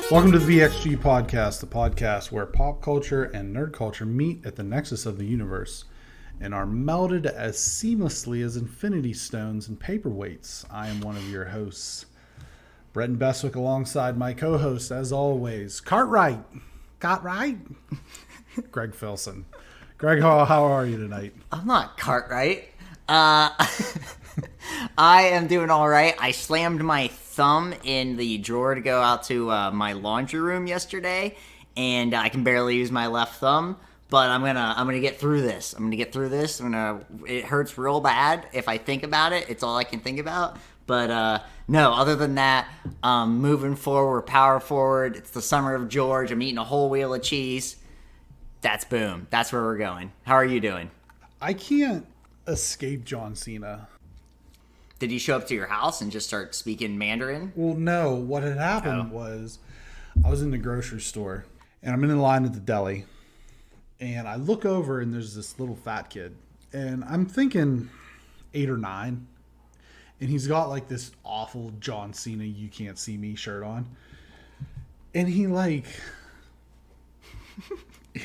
Welcome to the BXG podcast, the podcast where pop culture and nerd culture meet at the nexus of the universe and are melded as seamlessly as infinity stones and paperweights. I am one of your hosts, Bretton Bestwick, alongside my co-host, as always, Cartwright, Greg Filson. Greg, how are you tonight? I'm not Cartwright. I am doing all right. I slammed my thumb in the drawer to go out to my laundry room yesterday, and I can barely use my left thumb. But I'm gonna get through this. It hurts real bad if I think about it. It's all I can think about. But no, other than that, moving forward, power forward. It's the summer of George. I'm eating a whole wheel of cheese. That's boom. That's where we're going. How are you doing? I can't escape John Cena. Did he show up to your house and just start speaking Mandarin? Well, no. What had happened was I was in the grocery store, and I'm in the line at the deli, and I look over, and there's this little fat kid, and I'm thinking 8 or 9, and he's got like this awful John Cena "You Can't See Me" shirt on, and he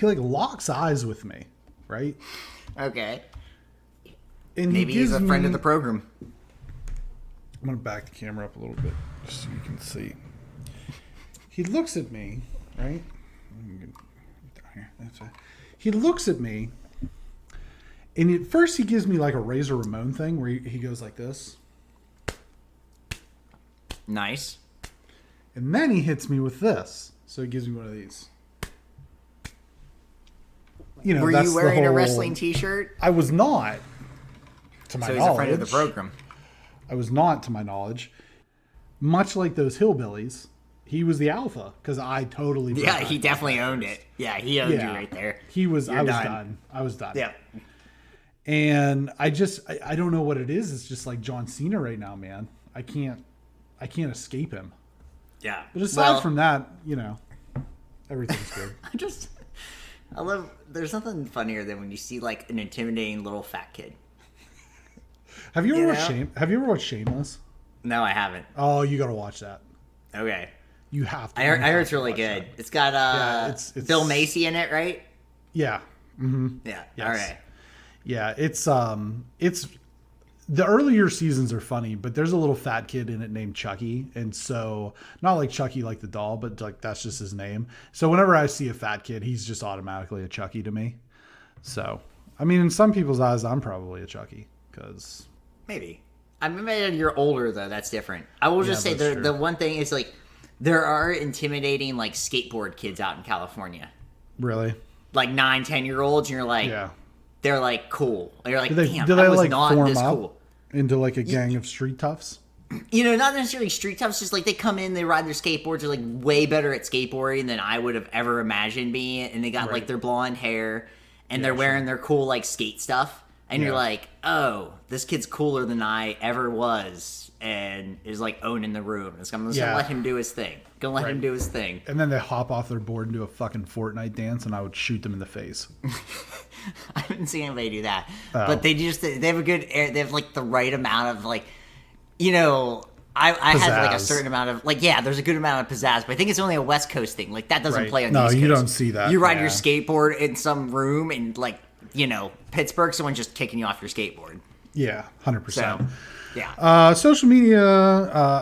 locks eyes with me, right? Okay. And maybe he's a friend of the program. I'm going to back the camera up a little bit just so you can see. He looks at me, right? He looks at me, and at first he gives me like a Razor Ramon thing where he goes like this. Nice. And then he hits me with this. So he gives me one of these. You know, were you wearing a wrestling t-shirt? I was not, to my knowledge. So he's a friend of the program. I was not, to my knowledge. Much like those hillbillies, he was the alpha because I totally. Yeah, he definitely owned it. Yeah, he owned you right there. He was. I was done. Yeah. And I don't know what it is. It's just like John Cena right now, man. I can't escape him. Yeah. But aside from that, you know, everything's good. I love. There's nothing funnier than when you see like an intimidating little fat kid. Have you ever watched Shameless? No, I haven't. Oh, you got to watch that. Okay. You have to. I heard it's really good. That. It's got it's Bill Macy in it, right? Yeah. Mm-hmm. Yeah. Yes. All right. Yeah, it's the earlier seasons are funny, but there's a little fat kid in it named Chucky, and so not like Chucky like the doll, but like that's just his name. So whenever I see a fat kid, he's just automatically a Chucky to me. So, I mean, in some people's eyes, I'm probably a Chucky because maybe. I mean, you're older though. That's different. I will just say the one thing is like there are intimidating like skateboard kids out in California. Really? Like 9-10-year-olds, and you're like, yeah. They're like cool. You're like, do they was like not form this up cool. into like a gang of street toughs? You know, not necessarily street toughs. Just like they come in, they ride their skateboards. They're like way better at skateboarding than I would have ever imagined being. And they got like their blonde hair, and they're wearing their cool like skate stuff. And you're like, oh, this kid's cooler than I ever was, and is like owning the room. I'm just gonna let him do his thing. Him do his thing. And then they hop off their board and do a fucking Fortnite dance, and I would shoot them in the face. I haven't seen anybody do that, but they have a good. They have like the right amount of like, you know. I had like a certain amount of like, yeah, there's a good amount of pizzazz, but I think it's only a West Coast thing. Like that doesn't play on the East Coast. No, you don't see that. You ride your skateboard in some room and like, you know, Pittsburgh, someone just kicking you off your skateboard. Yeah, 100%. So, yeah. Social media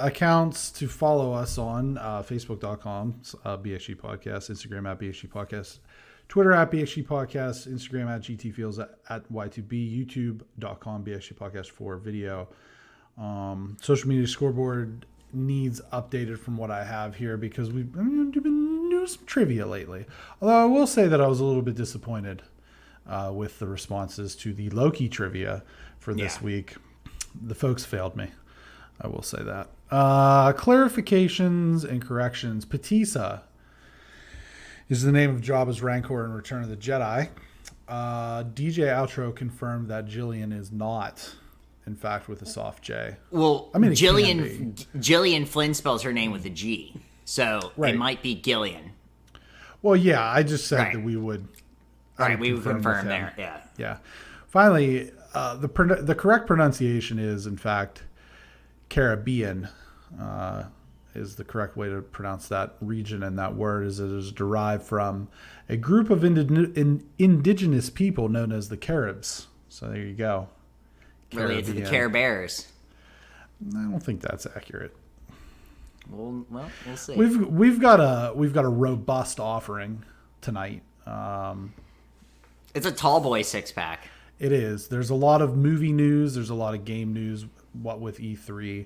accounts to follow us on Facebook.com, BXG Podcast, Instagram at BXG Podcast, Twitter at BXG Podcast, Instagram at GTFeels at Y2B, YouTube.com, BXG Podcast for video. Social media scoreboard needs updated from what I have here because we've been doing some trivia lately. Although I will say that I was a little bit disappointed with the responses to the Loki trivia for this week. The folks failed me. I will say that. Clarifications and corrections. Patissa is the name of Jabba's Rancor in Return of the Jedi. DJ Outro confirmed that Jillian is not, in fact, with a soft J. Well, I mean, Jillian Flynn spells her name with a G, so it might be Gillian. Well, yeah, I just said that we would. We would confirm there. Yeah. Yeah. Finally, the correct pronunciation is, in fact, Caribbean, is the correct way to pronounce that region and that word, is it is derived from a group of indigenous people known as the Caribs. So there you go. Related to the Care Bears. I don't think that's accurate. Well, we'll see. We've got a robust offering tonight. It's a tall boy 6-pack. It is. There's a lot of movie news. There's a lot of game news. What with E3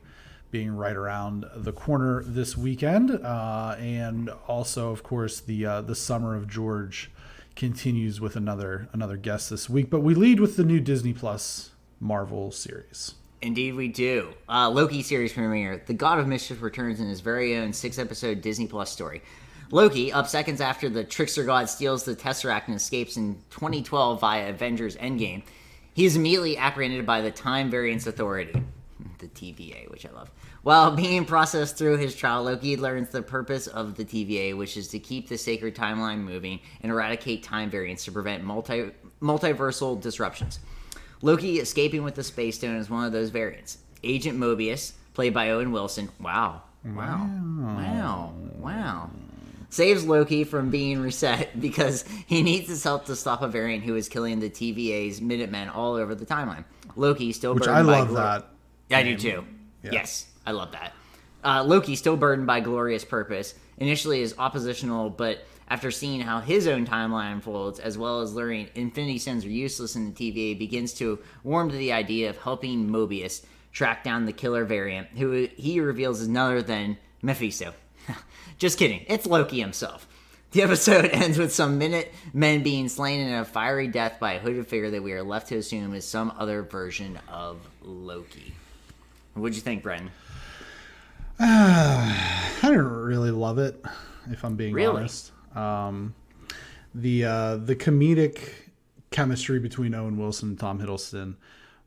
being right around the corner this weekend, and also, of course, the Summer of George continues with another guest this week. But we lead with the new Disney Plus Marvel series. Indeed we do. Loki series premiere. The God of Mischief returns in his very own 6-episode Disney Plus story. Loki, up seconds after the trickster god steals the Tesseract and escapes in 2012 via Avengers Endgame, he is immediately apprehended by the Time Variance Authority, the TVA, which I love. While being processed through his trial, Loki learns the purpose of the TVA, which is to keep the sacred timeline moving and eradicate time variance to prevent multiversal disruptions. Loki escaping with the Space Stone is one of those variants. Agent Mobius, played by Owen Wilson, wow, saves Loki from being reset because he needs his help to stop a variant who is killing the TVA's Minutemen all over the timeline. Loki still Which burdened I love that. Yeah, I do too. Yeah. Yes, I love that. Loki still burdened by glorious purpose. Initially is oppositional, but after seeing how his own timeline unfolds, as well as learning Infinity Stones are useless in the TVA, begins to warm to the idea of helping Mobius track down the killer variant, who he reveals is none other than Mephisto. Just kidding. It's Loki himself. The episode ends with some Minutemen being slain in a fiery death by a hooded figure that we are left to assume is some other version of Loki. What'd you think, Brenton? I didn't really love it, if I'm being honest. The comedic chemistry between Owen Wilson and Tom Hiddleston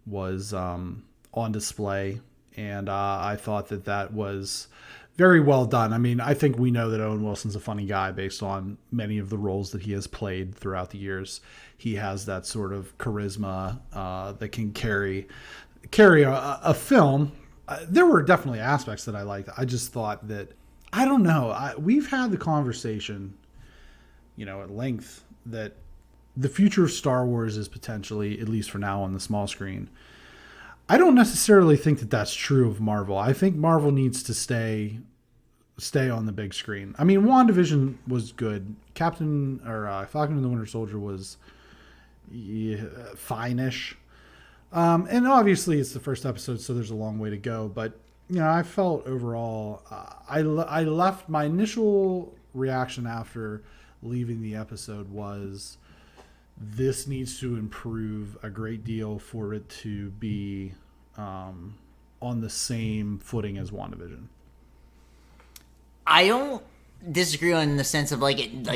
was on display, and I thought that was very well done. I mean, I think we know that Owen Wilson's a funny guy based on many of the roles that he has played throughout the years. He has that sort of charisma that can carry a film. There were definitely aspects that I liked. I just thought that, I don't know, we've had the conversation, at length, that the future of Star Wars is potentially, at least for now, on the small screen. I don't necessarily think that that's true of Marvel. I think Marvel needs to stay on the big screen. I mean, WandaVision was good. Falcon and the Winter Soldier was fine-ish. And obviously it's the first episode, so there's a long way to go. But, I felt overall, I left, my initial reaction after leaving the episode was, this needs to improve a great deal for it to be on the same footing as WandaVision. I don't disagree in the sense of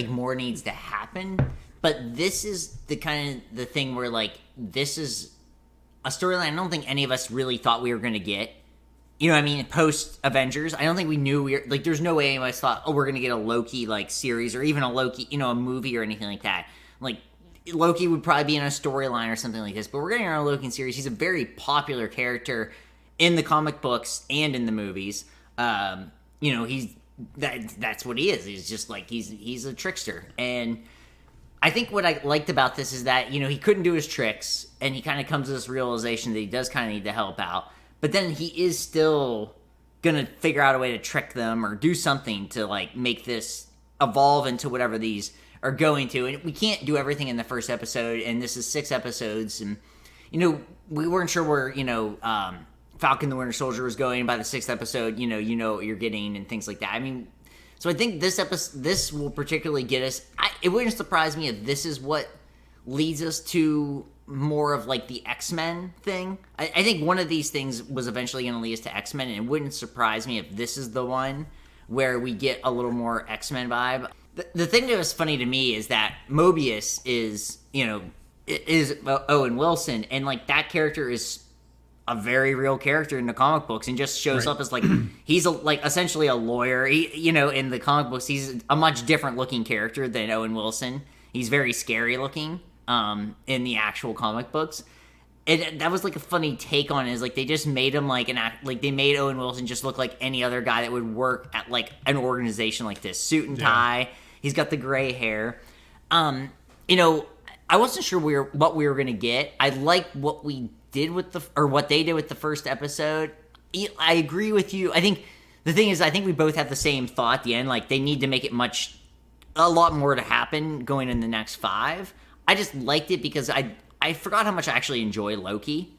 more needs to happen, but this is the thing where this is a storyline I don't think any of us really thought we were going to get. Post Avengers, I don't think we knew there's no way any of us thought, we're going to get a Loki series or even a Loki, a movie or anything like that. Loki would probably be in a storyline or something like this, but we're getting our Loki series. He's a very popular character in the comic books and in the movies. That's what he is. He's just he's a trickster. And I think what I liked about this is that, he couldn't do his tricks, and he kind of comes to this realization that he does kind of need to help out. But then he is still going to figure out a way to trick them or do something to make this evolve into whatever these are going to. And we can't do everything in the first episode, and this is 6 episodes, and we weren't sure where Falcon the Winter Soldier was going by the 6th episode. You know what you're getting and things like that. So I think this will particularly get us. It wouldn't surprise me if this is what leads us to more of the X-Men thing. I think one of these things was eventually going to lead us to X-Men, and it wouldn't surprise me if this is the one where we get a little more X-Men vibe. The thing that was funny to me is that Mobius is Owen Wilson, and that character is a very real character in the comic books, and just shows up as he's essentially a lawyer. In the comic books, he's a much different looking character than Owen Wilson. He's very scary looking in the actual comic books. that was like a funny take on it. Is like they just made him like they made Owen Wilson just look like any other guy that would work at like an organization like this, suit and tie. He's got the gray hair. You know, I wasn't sure what we were gonna get. I like what we did with what they did with the first episode. I agree with you. I think the thing is, I think we both have the same thought at the end. Like, they need to make it a lot more to happen going in the next 5. I just liked it because I forgot how much I actually enjoy Loki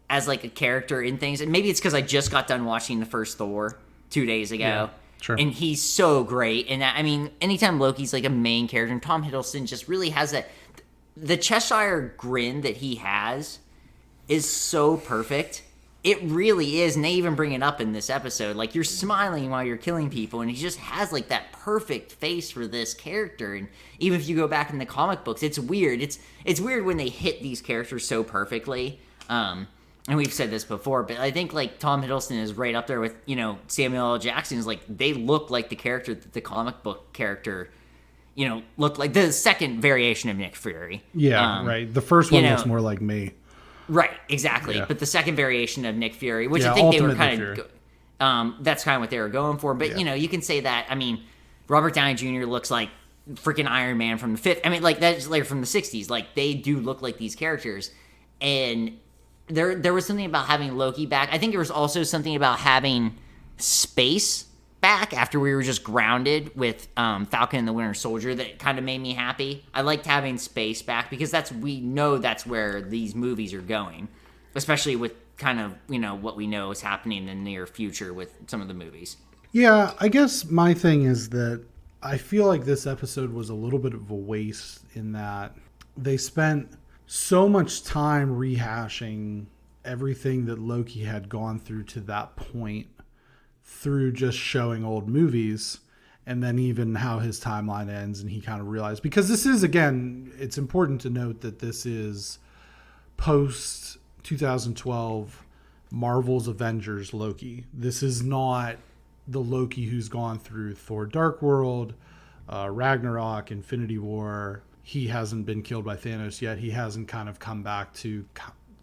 as like a character in things. And maybe it's because I just got done watching the first Thor 2 days ago. Yeah, sure. And he's so great. And I mean, anytime Loki's like a main character, and Tom Hiddleston just really has the Cheshire grin that he has is so perfect. It really is, and they even bring it up in this episode. Like, you're smiling while you're killing people, and he just has, like, that perfect face for this character. And even if you go back in the comic books, it's weird. It's weird when they hit these characters so perfectly. And we've said this before, but I think, like, Tom Hiddleston is right up there with, you know, Samuel L. Jackson. Is like, they look like the character that the comic book character, you know, looked like. The second variation of Nick Fury. Yeah, right. The first one looks more like me. Right, exactly. Yeah. But the second variation of Nick Fury, which I think they were kind of, that's kind of what they were going for. But, you know, you can say that, I mean, Robert Downey Jr. looks like freaking Iron Man from the 5th. I mean, like, that's later from the 60s. Like, they do look like these characters. And there was something about having Loki back. I think there was also something about having space back after we were just grounded with Falcon and the Winter Soldier that kind of made me happy. I liked having space back because we know that's where these movies are going, especially with kind of, you know, what we know is happening in the near future with some of the movies. Yeah, I guess my thing is that I feel like this episode was a little bit of a waste in that they spent so much time rehashing everything that Loki had gone through to that point through just showing old movies, and then even how his timeline ends, and he kind of realized, because this is, again, it's important to note that this is post 2012 Marvel's Avengers Loki. This is not the Loki who's gone through Thor Dark World, Ragnarok, Infinity War. He hasn't been killed by Thanos yet. He hasn't kind of come back to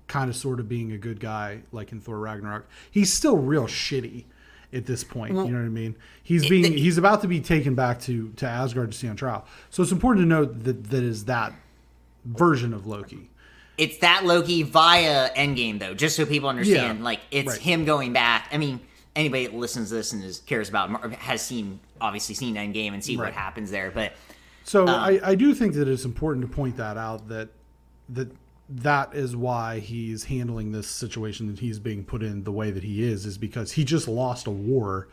kind of sort of being a good guy like in Thor Ragnarok. He's still real shitty at this point. Well, you know what I mean? He's about to be taken back to Asgard to see on trial. So it's important to note that is that version of Loki. It's that Loki via Endgame, though, just so people understand. Yeah, like, it's him going back. I mean, anybody that listens to this and cares about has obviously seen Endgame and see what happens there. But so I do think that it's important to point that out, that is why he's handling this situation that he's being put in the way that he is because he just lost a war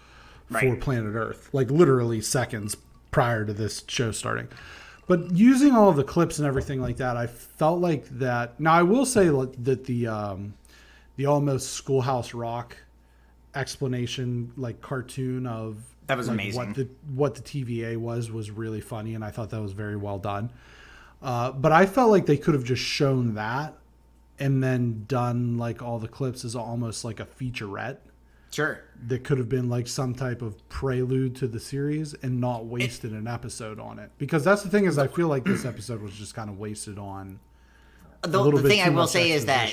for planet Earth, like literally seconds prior to this show starting. But using all of the clips and everything like that, I felt like that. Now, I will say that the almost Schoolhouse Rock explanation, like cartoon of that was amazing. What the TVA was really funny, and I thought that was very well done. But I felt like they could have just shown that and then done like all the clips as almost like a featurette. Sure. That could have been like some type of prelude to the series and not wasted an episode on it. Because that's the thing is I feel like this episode was just kind of wasted on the thing I will say is that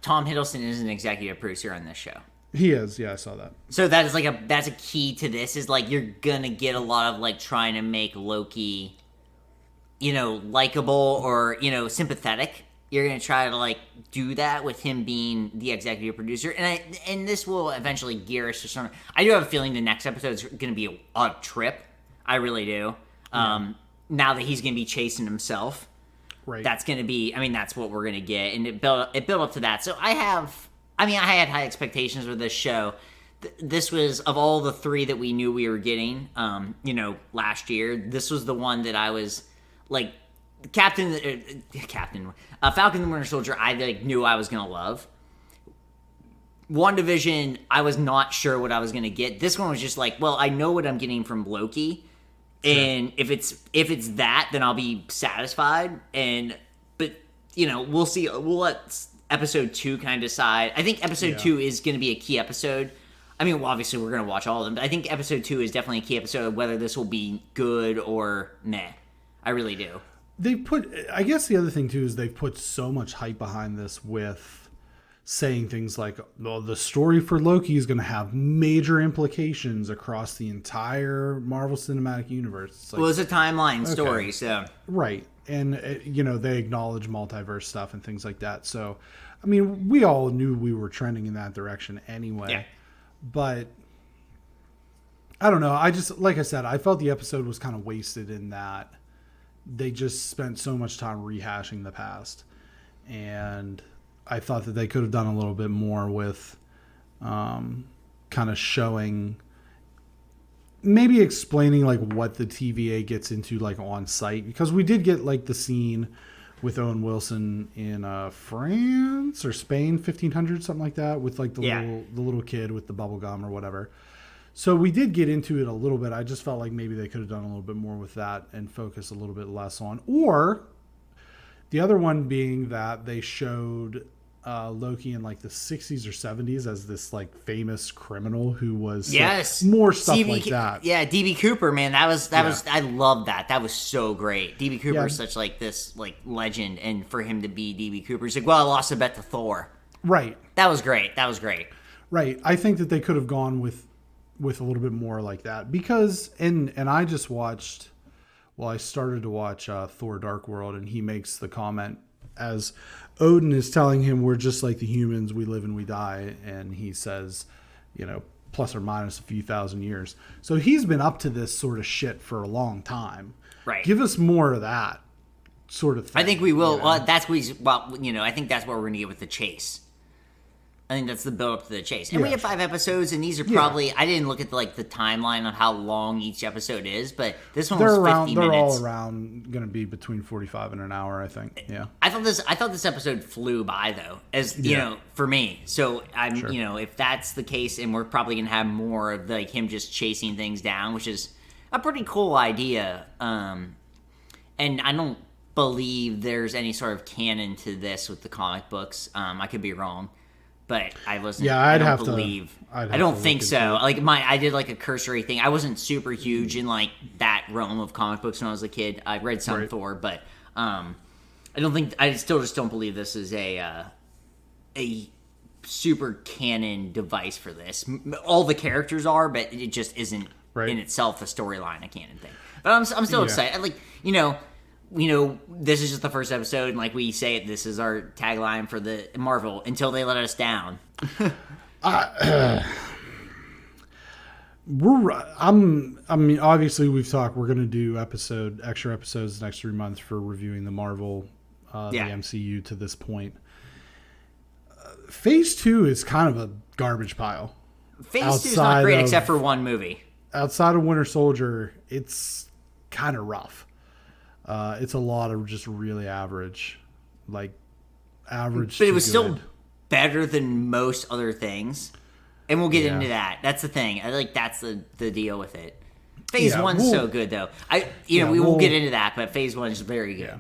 Tom Hiddleston is an executive producer on this show. He is, yeah, I saw that. So that is like that's a key to this is like you're gonna get a lot of like trying to make Loki, you know, likable or, you know, sympathetic. You're going to try to, like, do that with him being the executive producer. And this will eventually gear us to something. I do have a feeling the next episode is going to be a trip. I really do. Now that he's going to be chasing himself. Right. That's going to be, I mean, that's what we're going to get. And it built up to that. So I had high expectations with this show. This was, of all the 3 that we knew we were getting, you know, last year, this was the one that I was, like, Falcon the Winter Soldier, I like knew I was gonna love. WandaVision, I was not sure what I was gonna get. This one was just like, well, I know what I'm getting from Loki, and if it's that, then I'll be satisfied. But you know, we'll see. We'll let episode 2 kind of decide. I think episode 2 is gonna be a key episode. I mean, well, obviously we're gonna watch all of them, but I think episode 2 is definitely a key episode of whether this will be good or meh. I really do. I guess the other thing too is they've put so much hype behind this with saying things like, well, the story for Loki is going to have major implications across the entire Marvel Cinematic Universe. It's like, well, it's a timeline story, so. Right. And, they acknowledge multiverse stuff and things like that. So, I mean, we all knew we were trending in that direction anyway. Yeah. But I don't know. Like I said, I felt the episode was kind of wasted in that they just spent so much time rehashing the past. And I thought that they could have done a little bit more with kind of showing, maybe explaining like what the TVA gets into like on site, because we did get like the scene with Owen Wilson in France or Spain, 1500, something like that, with like the little kid with the bubble gum or whatever. So we did get into it a little bit. I just felt like maybe they could have done a little bit more with that and focus a little bit less on, or the other one being that they showed Loki in like the 60s or 70s as this like famous criminal who was more stuff like that. Yeah, DB Cooper, man, that was I love that. That was so great. DB Cooper is such like this like legend, and for him to be DB Cooper, he's like, well, I lost a bet to Thor. Right. That was great. Right. I think that they could have gone with a little bit more like that, because and I just watched. Well, I started to watch Thor: Dark World, and he makes the comment as Odin is telling him, we're just like the humans, we live and we die, and he says, plus or minus a few thousand years. So he's been up to this sort of shit for a long time. Right. Give us more of that sort of thing. I think we will. Well, I think that's what we're going to get with the chase. I think that's the build up to the chase. And we have 5 episodes, and these are probably, I didn't look at the timeline on how long each episode is, but this one was 50 minutes. They're all around going to be between 45 and an hour, I think. Yeah. I thought this episode flew by though, as for me. So I'm, if that's the case, and we're probably going to have more of like him just chasing things down, which is a pretty cool idea. And I don't believe there's any sort of canon to this with the comic books. I could be wrong. But I wasn't. Yeah, I don't think so. Like I did like a cursory thing. I wasn't super huge in like that realm of comic books when I was a kid. I read some Thor, but I still just don't believe this is a super canon device for this. All the characters are, but it just isn't in itself a storyline, a canon thing. But I'm still excited. Like this is just the first episode, and like we say, this is our tagline for the Marvel until they let us down. I mean, obviously we've talked. We're going to do extra episodes the next 3 months for reviewing the Marvel, the MCU to this point. Phase 2 is kind of a garbage pile. Phase 2 is not great except for one movie. Outside of Winter Soldier, it's kind of rough. It's a lot of just really average. But it was still better than most other things, and we'll get into that. That's the thing. I think that's the deal with it. Phase 1's so good though. We will get into that, but Phase 1 is very good.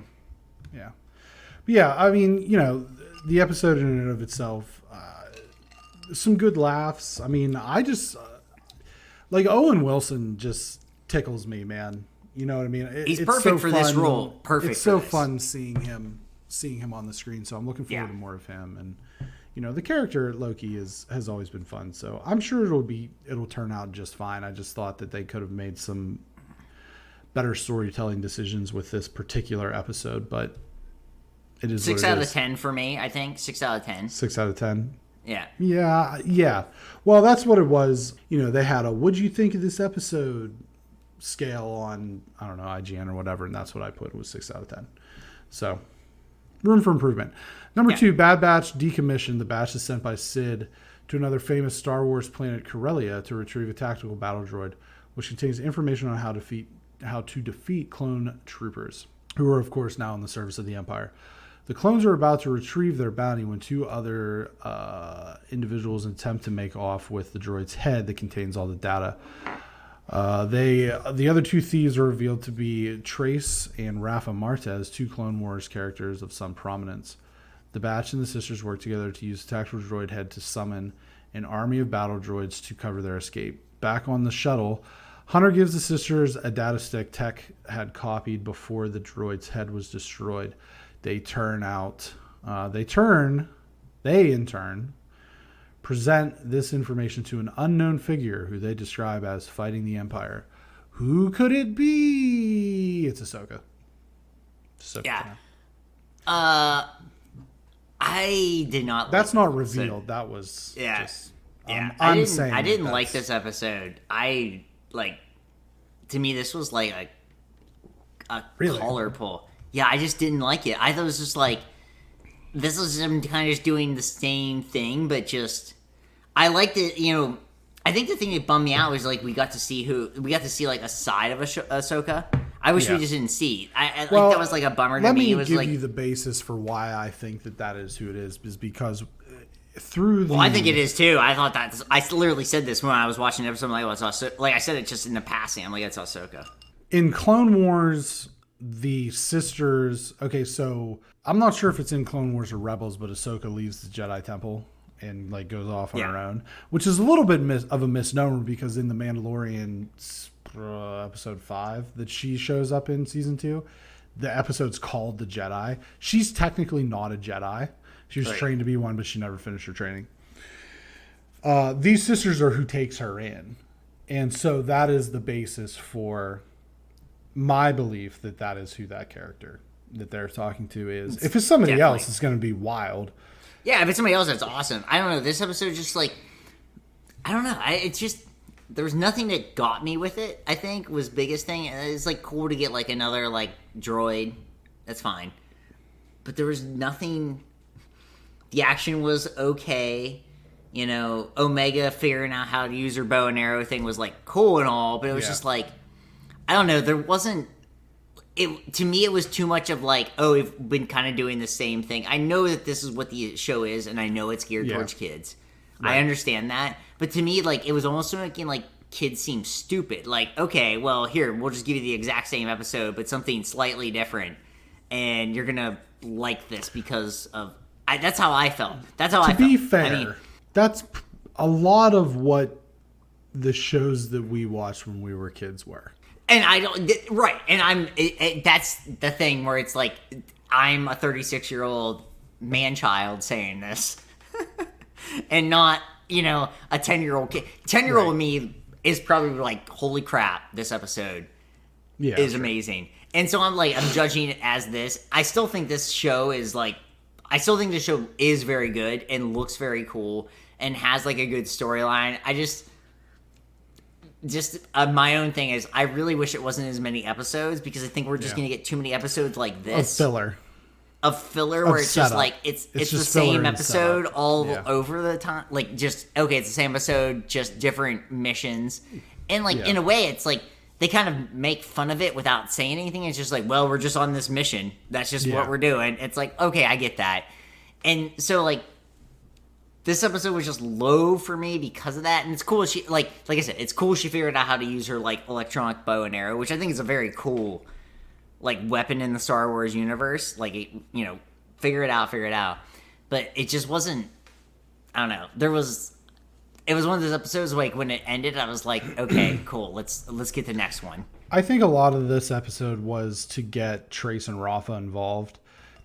Yeah. I mean, the episode in and of itself, some good laughs. I mean, I just like Owen Wilson just tickles me, man. You know what I mean? He's perfect for this role. Perfect. It's so fun seeing him on the screen. So I'm looking forward to more of him. And the character Loki has always been fun. So I'm sure it'll turn out just fine. I just thought that they could have made some better storytelling decisions with this particular episode, but it is 6 out of 10 for me. I think 6 out of 10. 6 out of 10. Yeah. Yeah. Well, that's what it was. They had a "what'd you think of this episode" scale on, I don't know, IGN or whatever, and that's what I put. It was 6 out of 10. So room for improvement. Number 2, Bad Batch decommissioned. The batch is sent by Sid to another famous Star Wars planet, Corellia, to retrieve a tactical battle droid, which contains information on how to defeat clone troopers, who are of course now in the service of the Empire. The clones are about to retrieve their bounty when 2 other individuals attempt to make off with the droid's head that contains all the data. The other 2 thieves are revealed to be Trace and Rafa Martez, 2 Clone Wars characters of some prominence. The Batch and the sisters work together to use the tactical droid head to summon an army of battle droids to cover their escape. Back on the shuttle, Hunter gives the sisters a data stick Tech had copied before the droid's head was destroyed. They turn They, in turn, present this information to an unknown figure who they describe as fighting the Empire. Who could it be? It's Ahsoka. Yeah. I did not. That's not revealed. That was just. Yeah. I didn't like this episode. To me, this was like a really? collar pull. Yeah, I just didn't like it. I thought it was just like, this was them kind of just doing the same thing, but just, I liked it, I think the thing that bummed me out was like we got to see like a side of Ahsoka. I wish we just didn't see. That was like a bummer to me. It was let me give you the basis for why I think that is who it is because through the... Well, I think it is too. I thought that... I literally said this when I was watching the episode. I said it just in the passing. I'm like, it's Ahsoka. In Clone Wars, the sisters... Okay, so I'm not sure if it's in Clone Wars or Rebels, but Ahsoka leaves the Jedi Temple and like goes off on her own, which is a little bit of a misnomer because in The Mandalorian episode 5 that she shows up in season 2, the episode's called The Jedi. She's technically not a Jedi. She was trained to be one, but she never finished her training. These sisters are who takes her in. And so that is the basis for my belief that is who that character that they're talking to is. If it's somebody else, it's going to be wild. Yeah, if it's somebody else, that's awesome. I don't know. This episode just like... I don't know. It's just... There was nothing that got me with it, I think, was biggest thing. It's like cool to get like another like droid. That's fine. But there was nothing... The action was okay. Omega figuring out how to use her bow and arrow thing was like cool and all, but it was just like, I don't know. There wasn't, to me, it was too much of like, oh, we've been kind of doing the same thing. I know that this is what the show is, and I know it's geared towards kids. Right. I understand that. But to me, like, it was almost making like kids seem stupid. Like, okay, well, here, we'll just give you the exact same episode, but something slightly different. And you're going to like this because of... that's how I felt. To be fair, that's a lot of what the shows that we watched when we were kids were. And I don't... Right. And that's the thing where it's like, I'm a 36-year-old man-child saying this. And not, a 10-year-old kid. 10-year-old me is probably like, holy crap, this episode is amazing. And so I'm judging it as this. I still think this show is like... I still think the show is very good and looks very cool and has like a good storyline. I just my own thing is I really wish it wasn't as many episodes because I think we're just going to get too many episodes like this. Of filler where it's just like it's the same episode all over the time. Like just, okay, it's the same episode, just different missions. And like in a way it's like they kind of make fun of it without saying anything. It's just like, well, we're just on this mission. That's just what we're doing. It's like, okay, I get that. And so, like, this episode was just low for me because of that. And it's cool. She, like I said, it's cool she figured out how to use her, like, electronic bow and arrow, which I think is a very cool, like, weapon in the Star Wars universe. Like, figure it out. But it just wasn't, I don't know. It was one of those episodes like when it ended, I was like, okay, cool. Let's get the next one. I think a lot of this episode was to get Trace and Rafa involved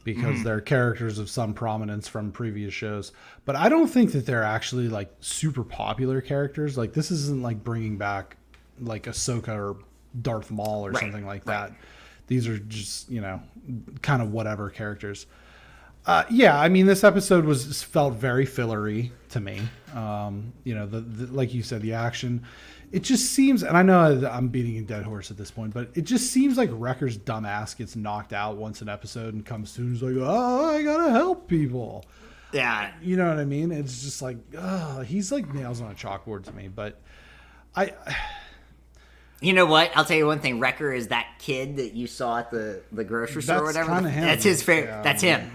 because they're characters of some prominence from previous shows. But I don't think that they're actually like super popular characters. Like this isn't like bringing back like Ahsoka or Darth Maul or something like that. These are just, kind of whatever characters. I mean, this episode felt very fillery to me. Like you said, the action, it just seems, and I know that I'm beating a dead horse at this point, but it just seems like Wrecker's dumbass gets knocked out once an episode and comes to and is like, oh, I gotta help people. Yeah. You know what I mean? It's just like, he's like nails on a chalkboard to me, but You know what? I'll tell you one thing. Wrecker is that kid that you saw at the grocery store or whatever. That's kind of him. That's his favorite. Yeah. That's him.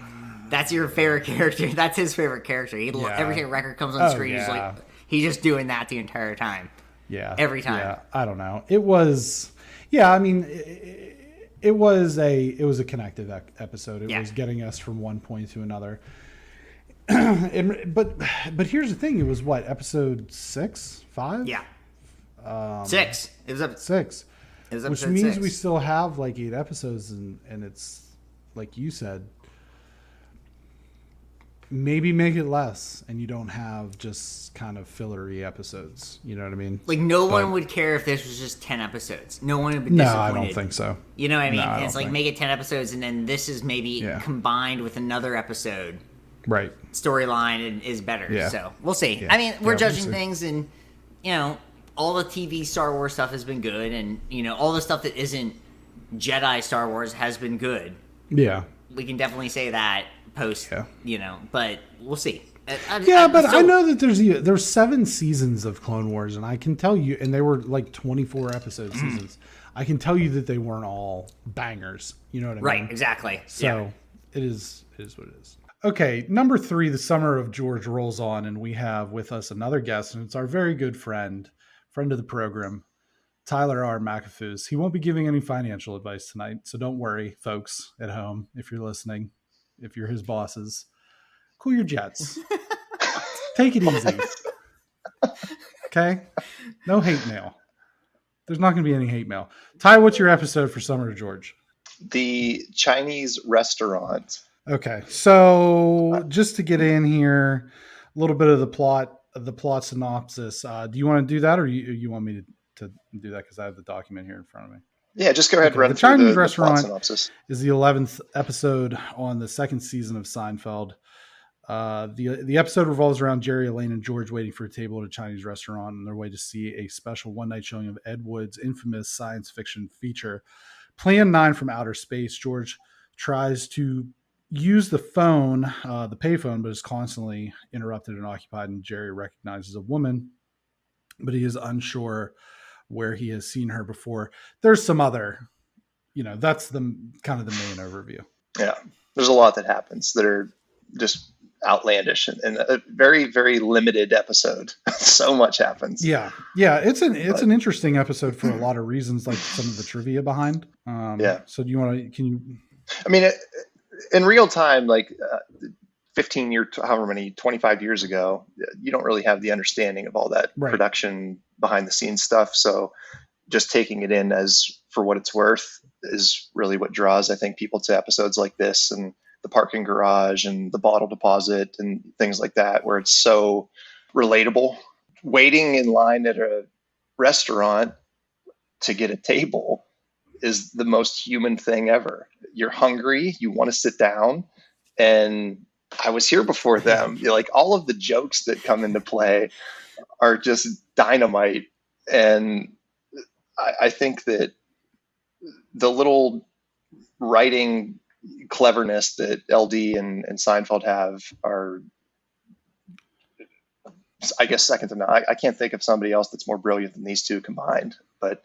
That's your favorite character. That's his favorite character. Every time Wrecker comes on screen, he's just doing that the entire time. Yeah. Every time. Yeah. I don't know. It was, I mean, it was a connected episode. It was getting us from one point to another. But here's the thing. It was what, episode 6, 5? Yeah. 6. It was episode 6. It was which episode means 6. we still have like 8 episodes, and it's like you said. maybe make it less, and you don't have just kind of fillery episodes. You know what I mean? Like, no But one would care if this was just 10 episodes. No one would be no, disappointed. I don't think so. You know what I mean? No, I It's don't like, think. make it 10 episodes, and then this is maybe Yeah. combined with another episode. Right. Storyline and is better. Yeah. So, we'll see. Yeah. I mean, we're Yeah, we'll judging see. things, and, you know, all the TV Star Wars stuff has been good, and, you know, all the stuff that isn't Jedi Star Wars has been good. Yeah. We can definitely say that post, Yeah. you know, but we'll see. Yeah, but I know that there's 7 seasons of Clone Wars, and I can tell you, and they were like 24 episode seasons. I can tell you that they weren't all bangers. You know what I mean? Right, exactly. So it is what it is. Okay, number 3, the Summer of George rolls on, and we have with us another guest, and it's our very good friend of the program, Tyler R McAfoose. He won't be giving any financial advice tonight, so don't worry, folks at home, if you're listening, if you're his bosses. Cool your jets. Take it easy. Okay? No hate mail. There's not going to be any hate mail. Ty, what's your episode for Summer of George? The Chinese restaurant. Okay. So just to get in here, a little bit of the plot synopsis. Do you want to do that, or you want me to do that because I have the document here in front of me? Yeah, just go ahead and run The through Chinese the plot restaurant synopsis. is the 11th episode on the second season of Seinfeld. The episode revolves around Jerry, Elaine, and George waiting for a table at a Chinese restaurant on their way to see a special one-night showing of Ed Wood's infamous science fiction feature, Plan 9 from Outer Space. George tries to use the phone, the payphone, but is constantly interrupted and occupied, and Jerry recognizes a woman, but he is unsure where he has seen her before. There's some other, that's the kind of the main overview. Yeah, there's a lot that happens that are just outlandish and a very, very limited episode. So much happens. Yeah. It's an interesting episode for a lot of reasons, like some of the trivia behind. So do you want to? Can you? I mean, in real time, like 15 years, however many, 25 years ago, you don't really have the understanding of all that production behind the scenes stuff. So just taking it in as for what it's worth is really what draws, I think, people to episodes like this and the parking garage and the bottle deposit and things like that, where it's so relatable. Waiting in line at a restaurant to get a table is the most human thing ever. You're hungry, you want to sit down, and I was here before them. Like, all of the jokes that come into play are just dynamite. And I think that the little writing cleverness that LD and Seinfeld have are, I guess, second to none. I can't think of somebody else that's more brilliant than these two combined. But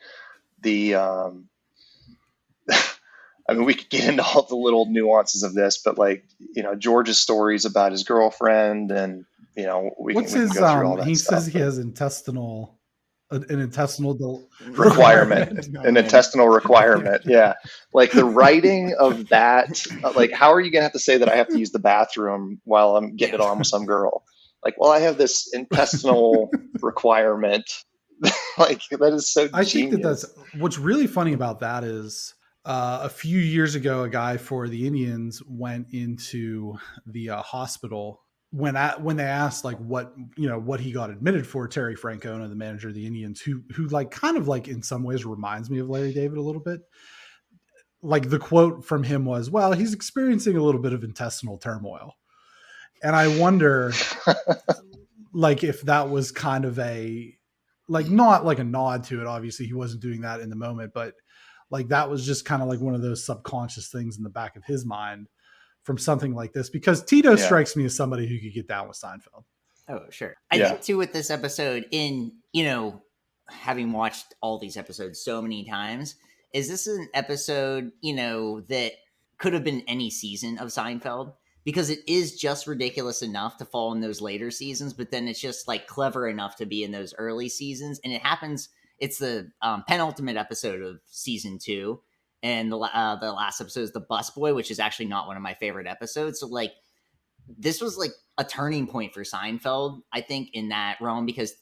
the, I mean, we could get into all the little nuances of this, but George's stories about his girlfriend, and we can go through all that he stuff. says he has an intestinal requirement, an intestinal requirement. Yeah. Like the writing of that, like, how are you going to have to say that I have to use the bathroom while I'm getting it on with some girl? Like, well, I have this intestinal requirement. Like, that is so I genius. think that's what's really funny about that is a few years ago, a guy for the Indians went into the hospital when they asked like what he got admitted for. Terry Francona, the manager of the Indians, who like kind of like in some ways reminds me of Larry David a little bit. Like, the quote from him was, "Well, he's experiencing a little bit of intestinal turmoil," and I wonder, like, if that was kind of a not like a nod to it. Obviously, he wasn't doing that in the moment, but like that was just kind of like one of those subconscious things in the back of his mind from something like this, because Tito strikes me as somebody who could get down with Seinfeld. Oh, sure. I think too with this episode, in, having watched all these episodes so many times, is this an episode, that could have been any season of Seinfeld, because it is just ridiculous enough to fall in those later seasons, but then it's just like clever enough to be in those early seasons. And it happens, it's the penultimate episode of season 2. And the last episode is the busboy, which is actually not one of my favorite episodes. So like, this was like a turning point for Seinfeld, I think, in that realm, because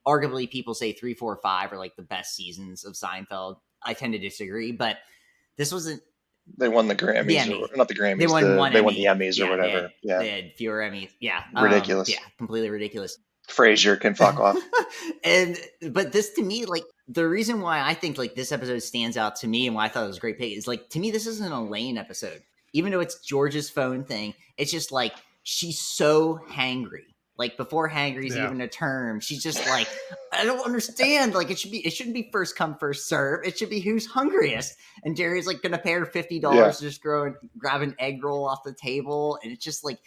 arguably people say 3, 4, 5 are like the best seasons of Seinfeld. I tend to disagree, but this was They won the The Grammys, Emmy. or not the Grammys. They won one They won Emmy. the Emmys or Yeah, whatever. they had fewer Emmys. Yeah, Ridiculous. yeah, completely ridiculous. Frasier can fuck off. But this to me, like the reason why I think like this episode stands out to me and why I thought it was a great pick is like to me this isn't an Elaine episode. Even though it's George's phone thing, it's just like she's so hangry. Like before hangry is even a term, she's just like, I don't understand. Like it shouldn't be first come first serve. It should be who's hungriest. And Jerry's like gonna pay her $50 to just go and grab an egg roll off the table, and it's just like.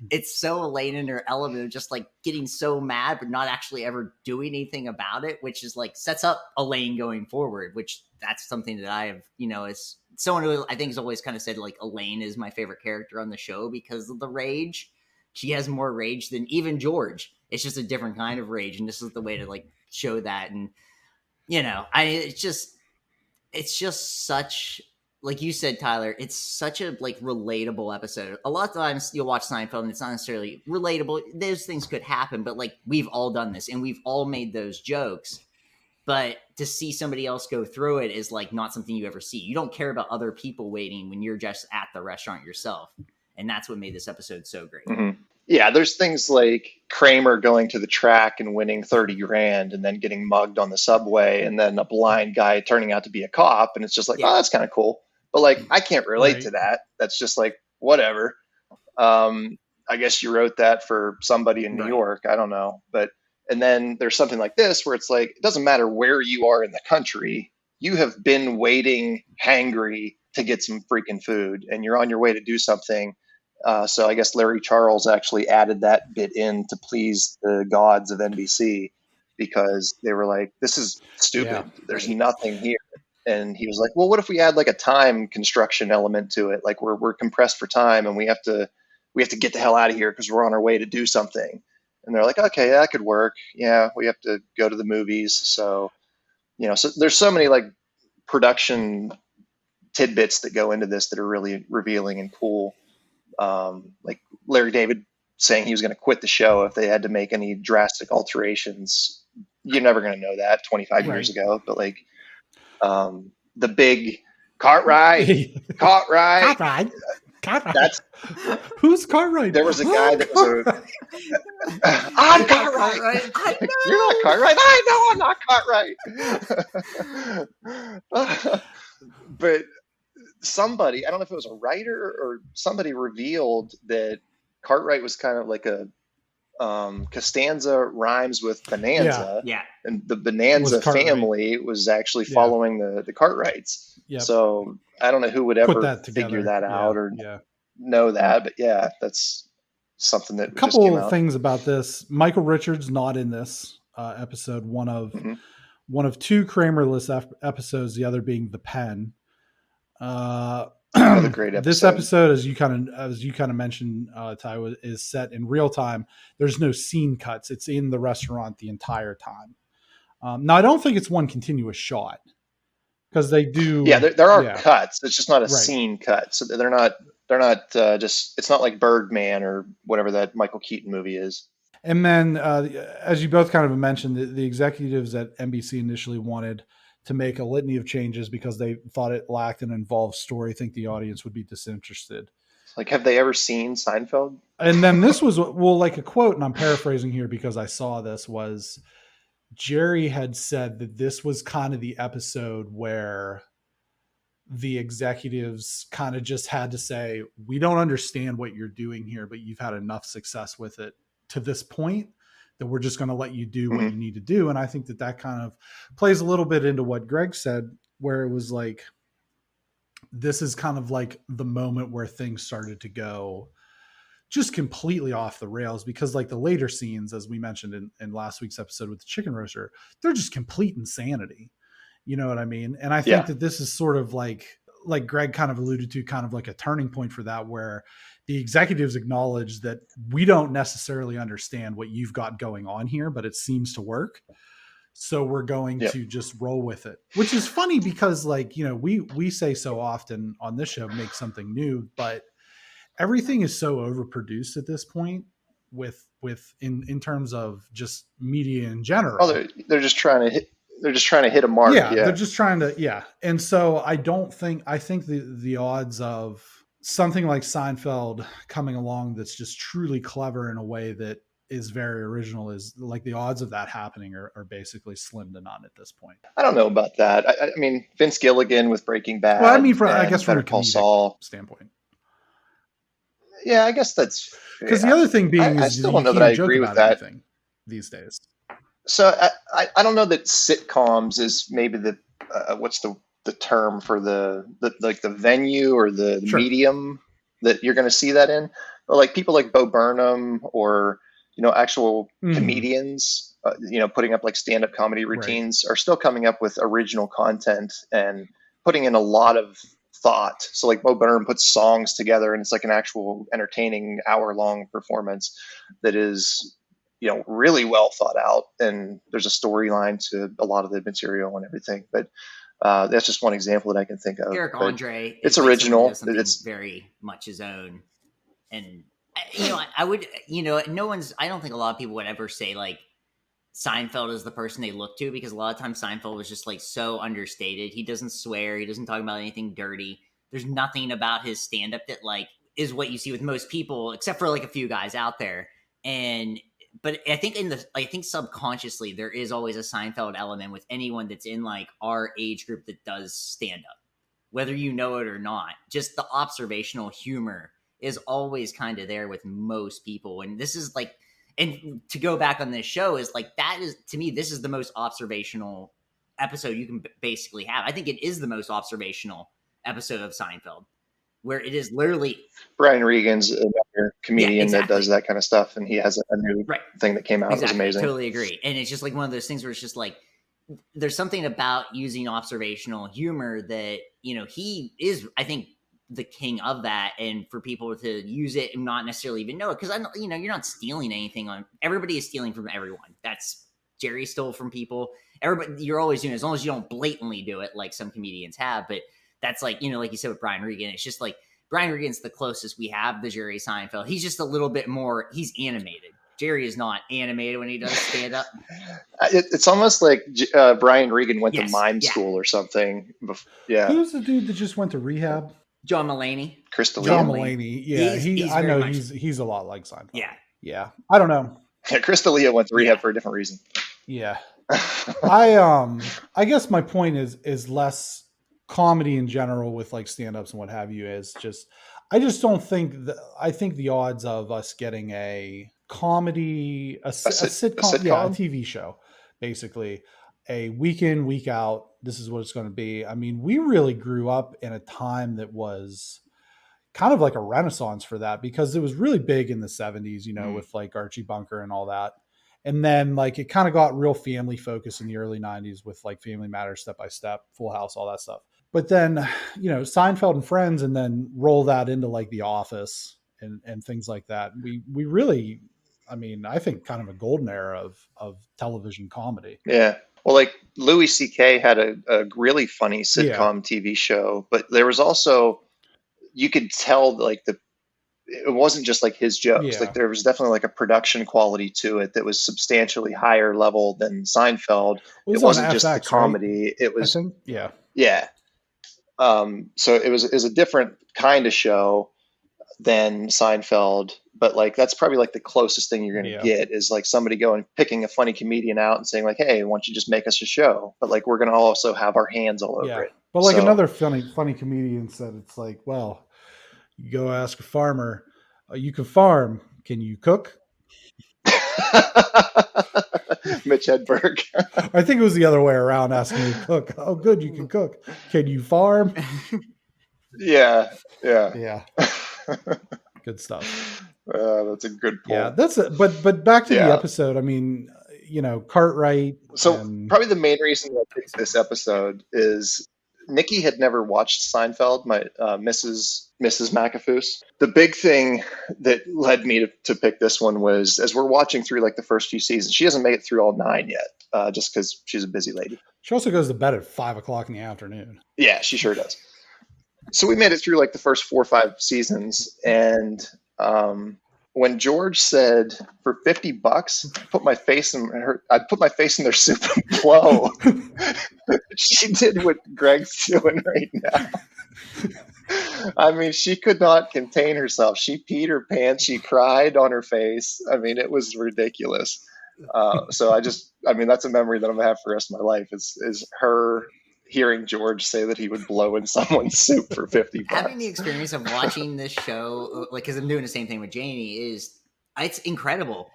It's so Elaine in her element of just like getting so mad, but not actually ever doing anything about it, which is like sets up Elaine going forward, which that's something that I have, is someone who I think has always kind of said like Elaine is my favorite character on the show because of the rage. She has more rage than even George. It's just a different kind of rage. And this is the way to like show that. And, it's just such, like you said, Tyler, it's such a like relatable episode. A lot of times you'll watch Seinfeld and it's not necessarily relatable. Those things could happen, but like we've all done this and we've all made those jokes. But to see somebody else go through it is like not something you ever see. You don't care about other people waiting when you're just at the restaurant yourself. And that's what made this episode so great. Mm-hmm. Yeah, there's things like Kramer going to the track and winning 30 grand and then getting mugged on the subway and then a blind guy turning out to be a cop. And it's just like, oh, that's kind of cool. But like, I can't relate to that. That's just like, whatever. I guess you wrote that for somebody in New York. I don't know. And then there's something like this where it's like, it doesn't matter where you are in the country. You have been waiting hangry to get some freaking food and you're on your way to do something. So I guess Larry Charles actually added that bit in to please the gods of NBC because they were like, this is stupid. Yeah, there's nothing here. And he was like, well, what if we add like a time construction element to it? Like we're compressed for time and we have to get the hell out of here because we're on our way to do something. And they're like, okay, that could work. Yeah, we have to go to the movies. So, so there's so many like production tidbits that go into this that are really revealing and cool. Like Larry David saying he was going to quit the show if they had to make any drastic alterations. You're never going to know that 25 years ago, but like the big Cartwright. That's who's Cartwright? There was a guy that was I'm Cartwright. You're not Cartwright. I know I'm not Cartwright. But somebody, I don't know if it was a writer or somebody revealed that Cartwright was kind of like a Costanza rhymes with Bonanza. Yeah. And the Bonanza family was actually following the Cartwrights. Yep. So I don't know who would ever figure that out or know that, but yeah, that's something that a couple of things about this. Michael Richards not in this episode. One of two Kramer-less episodes, the other being The Pen. Another great episode. This episode, as you kind of mentioned, Ty, is set in real time. There's no scene cuts. It's in the restaurant the entire time. Now, I don't think it's one continuous shot because they do. Yeah, there are cuts. It's just not a scene cut. So they're not just. It's not like Birdman or whatever that Michael Keaton movie is. And then, as you both kind of mentioned, the executives at NBC initially wanted to make a litany of changes because they thought it lacked an involved story. I think the audience would be disinterested. Like, have they ever seen Seinfeld? And then this was, like a quote, and I'm paraphrasing here because I saw this, was Jerry had said that this was kind of the episode where the executives kind of just had to say, we don't understand what you're doing here, but you've had enough success with it to this point that we're just going to let you do what you need to do. And I think that kind of plays a little bit into what Greg said, where it was like, this is kind of like the moment where things started to go just completely off the rails, because like the later scenes, as we mentioned in last week's episode with the chicken roaster, they're just complete insanity. You know what I mean? And I think that this is sort of like Greg kind of alluded to, kind of like a turning point for that, where the executives acknowledge that we don't necessarily understand what you've got going on here, but it seems to work. So we're going to just roll with it, which is funny because like, we say so often on this show, make something new, but everything is so overproduced at this point in terms of just media in general. Oh, they're just trying to They're just trying to hit a mark. Yeah, Yeah. they're just trying to, yeah. And so I think the odds of something like Seinfeld coming along that's just truly clever in a way that is very original is like the odds of that happening are basically slim to none at this point. I don't know about that. I mean, Vince Gilligan with Breaking Bad. Well, I mean, I and guess from Better a Call comedic Saul. standpoint. Yeah, I guess that's Because the other thing being I is still you don't know that can't I joke agree with about that. anything these days. So I don't know that sitcoms is maybe the what's the term for the like the venue or the Sure. medium that you're going to see that in. But like people like Bo Burnham or actual comedians, putting up like stand-up comedy routines are still coming up with original content and putting in a lot of thought. So like Bo Burnham puts songs together and it's like an actual entertaining hour-long performance that is really well thought out, and there's a storyline to a lot of the material and everything. But that's just one example that I can think of. Eric But Andre, it's like original. It's very much his own, and I would, no one's. I don't think a lot of people would ever say like Seinfeld is the person they look to, because a lot of times Seinfeld was just like so understated. He doesn't swear. He doesn't talk about anything dirty. There's nothing about his stand-up that like is what you see with most people, except for like a few guys out there. But I think subconsciously there is always a Seinfeld element with anyone that's in like our age group that does stand up, whether you know it or not. Just the observational humor is always kind of there with most people. And this is like, and to go back on this show is like, that is, to me, this is the most observational episode you can basically have. I think it is the most observational episode of Seinfeld, where it is literally Brian Regan's another comedian that does that kind of stuff, and he has a new thing that came out. It was amazing. I totally agree. And it's just like one of those things where it's just like there's something about using observational humor that he is, I think, the king of that. And for people to use it and not necessarily even know it, because you're not stealing anything. Everybody is stealing from everyone. That's Jerry stole from people. Everybody, you're always doing it, as long as you don't blatantly do it like some comedians have. But that's like, like you said with Brian Regan, it's just like Brian Regan's the closest we have to Jerry Seinfeld. He's just a little bit more, he's animated. Jerry is not animated when he does stand up. It's almost like Brian Regan went to mime school or something. Yeah. Who's the dude that just went to rehab? John Mulaney. John Mulaney. Yeah. I know he's a lot like Seinfeld. Yeah. Yeah. I don't know. Yeah, Chris D'Elia went to rehab for a different reason. Yeah. I guess my point is less comedy in general with like stand-ups and what have you is just, I just don't think I think the odds of us getting a comedy, a sitcom, yeah, a TV show, basically a week in, week out, this is what it's going to be. I mean, we really grew up in a time that was kind of like a renaissance for that, because it was really big in the 70s, with like Archie Bunker and all that. And then like it kind of got real family focused in the early 90s with like Family Matters, Step by Step, Full House, all that stuff. But then, Seinfeld and Friends, and then roll that into like The Office and things like that. We really, I mean, I think kind of a golden era of television comedy. Yeah. Well, like Louis C.K. had a really funny sitcom TV show, but there was also, you could tell like it wasn't just like his jokes. Yeah. Like there was definitely like a production quality to it that was substantially higher level than Seinfeld. It wasn't just the comedy. Right? It was, yeah. So it was a different kind of show than Seinfeld, but like that's probably like the closest thing you're going to get is like somebody going picking a funny comedian out and saying like, hey, why don't you just make us a show? But like we're going to also have our hands all over it. But like another funny comedian said, it's like, well, you go ask a farmer, you can farm, can you cook? Mitch Hedberg. I think it was the other way around, asking you to cook. Oh, good, you can cook. Can you farm? Yeah. Good stuff. That's a good point. Yeah, that's it. But back to the episode. I mean, Cartwright. So probably the main reason I picked this episode is Nikki had never watched Seinfeld, my Mrs. McAfoose. The big thing that led me to pick this one was, as we're watching through like the first few seasons, she hasn't made it through all 9 yet, just because she's a busy lady. She also goes to bed at 5:00 in the afternoon. Yeah, she sure does. So we made it through like the first 4 or 5 seasons, and when George said for $50, I'd put my face in their soup and blow. She did what Greg's doing right now. I mean, she could not contain herself. She peed her pants. She cried on her face. I mean, it was ridiculous. So that's a memory that I'm gonna have for the rest of my life is her hearing George say that he would blow in someone's soup for $50. Having the experience of watching this show, like, because I'm doing the same thing with Jamie, it's incredible.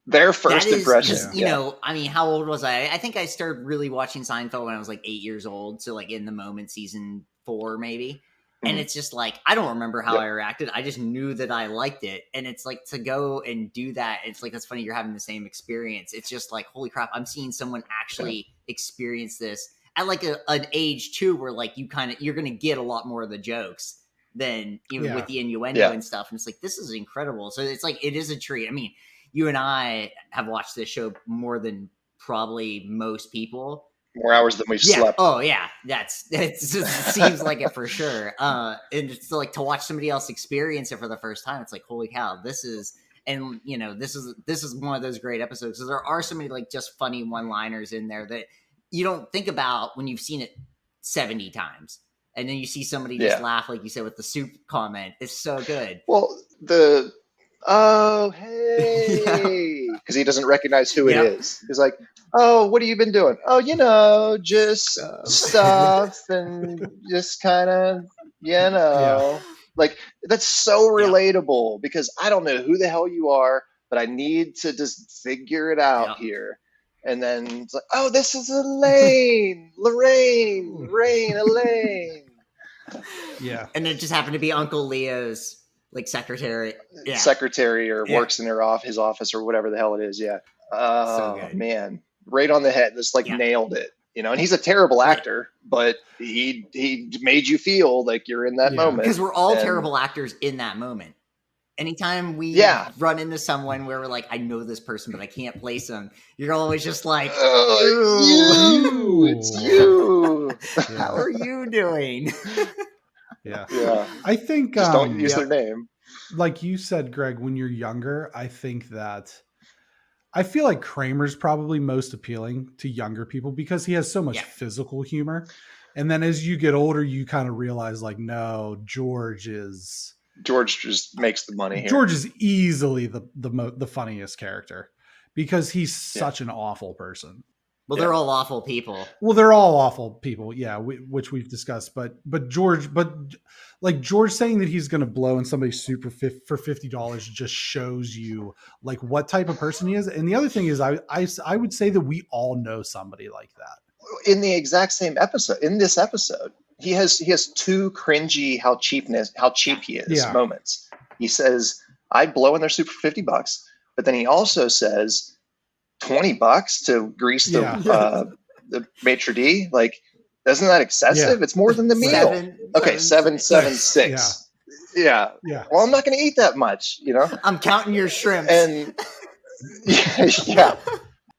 Their first impression. You know, I mean, how old was I? I think I started really watching Seinfeld when I was like 8 years old. So like in the moment, season 4 maybe. And it's just like, I don't remember how I reacted. I just knew that I liked it. And it's like, to go and do that, it's like, that's funny, you're having the same experience. It's just like, holy crap, I'm seeing someone actually experience this at like an age too, where like you're going to get a lot more of the jokes than even with the innuendo and stuff. And it's like, this is incredible. So it's like, it is a treat. I mean, you and I have watched this show more than probably most people. More hours than we've slept. Oh yeah, it seems like it for sure. And it's like to watch somebody else experience it for the first time. It's like, holy cow, this is one of those great episodes. So there are so many like just funny one-liners in there that you don't think about when you've seen it 70 times, and then you see somebody just laugh, like you said with the soup comment. It's so good. Well, hey, because he doesn't recognize who it is. He's like, oh, what have you been doing? Oh, just stuff and just kind of, like, that's so relatable because I don't know who the hell you are, but I need to just figure it out here. And then it's like, oh, this is Elaine, Elaine. Yeah. And it just happened to be Uncle Leo's like secretary or works in his office or whatever the hell it is. Yeah. Oh, so man. Right on the head. Just like nailed it, and he's a terrible actor, but he made you feel like you're in that moment. Because we're all terrible actors in that moment. Anytime we run into someone where we're like, I know this person, but I can't place them, you're always just like, it's you. How are you doing? Yeah. I think just don't use their name. Like you said, Greg, when you're younger, I feel like Kramer's probably most appealing to younger people because he has so much physical humor. And then as you get older, you kind of realize like, no, George just makes the money here. George is easily the funniest character because he's such an awful person. Well, they're all awful people. Well, they're all awful people, which we've discussed. But George saying that he's going to blow in somebody's soup for $50 just shows you like what type of person he is. And the other thing is, I would say that we all know somebody like that. In the exact same episode, in this episode, he has two cringy how cheap he is moments. He says, "I'd blow in their soup for $50," but then he also says, $20 to grease the maitre d'. Like, isn't that excessive? It's more than the meal. $7.76. Yeah. Well, I'm not going to eat that much. I'm counting your shrimps. And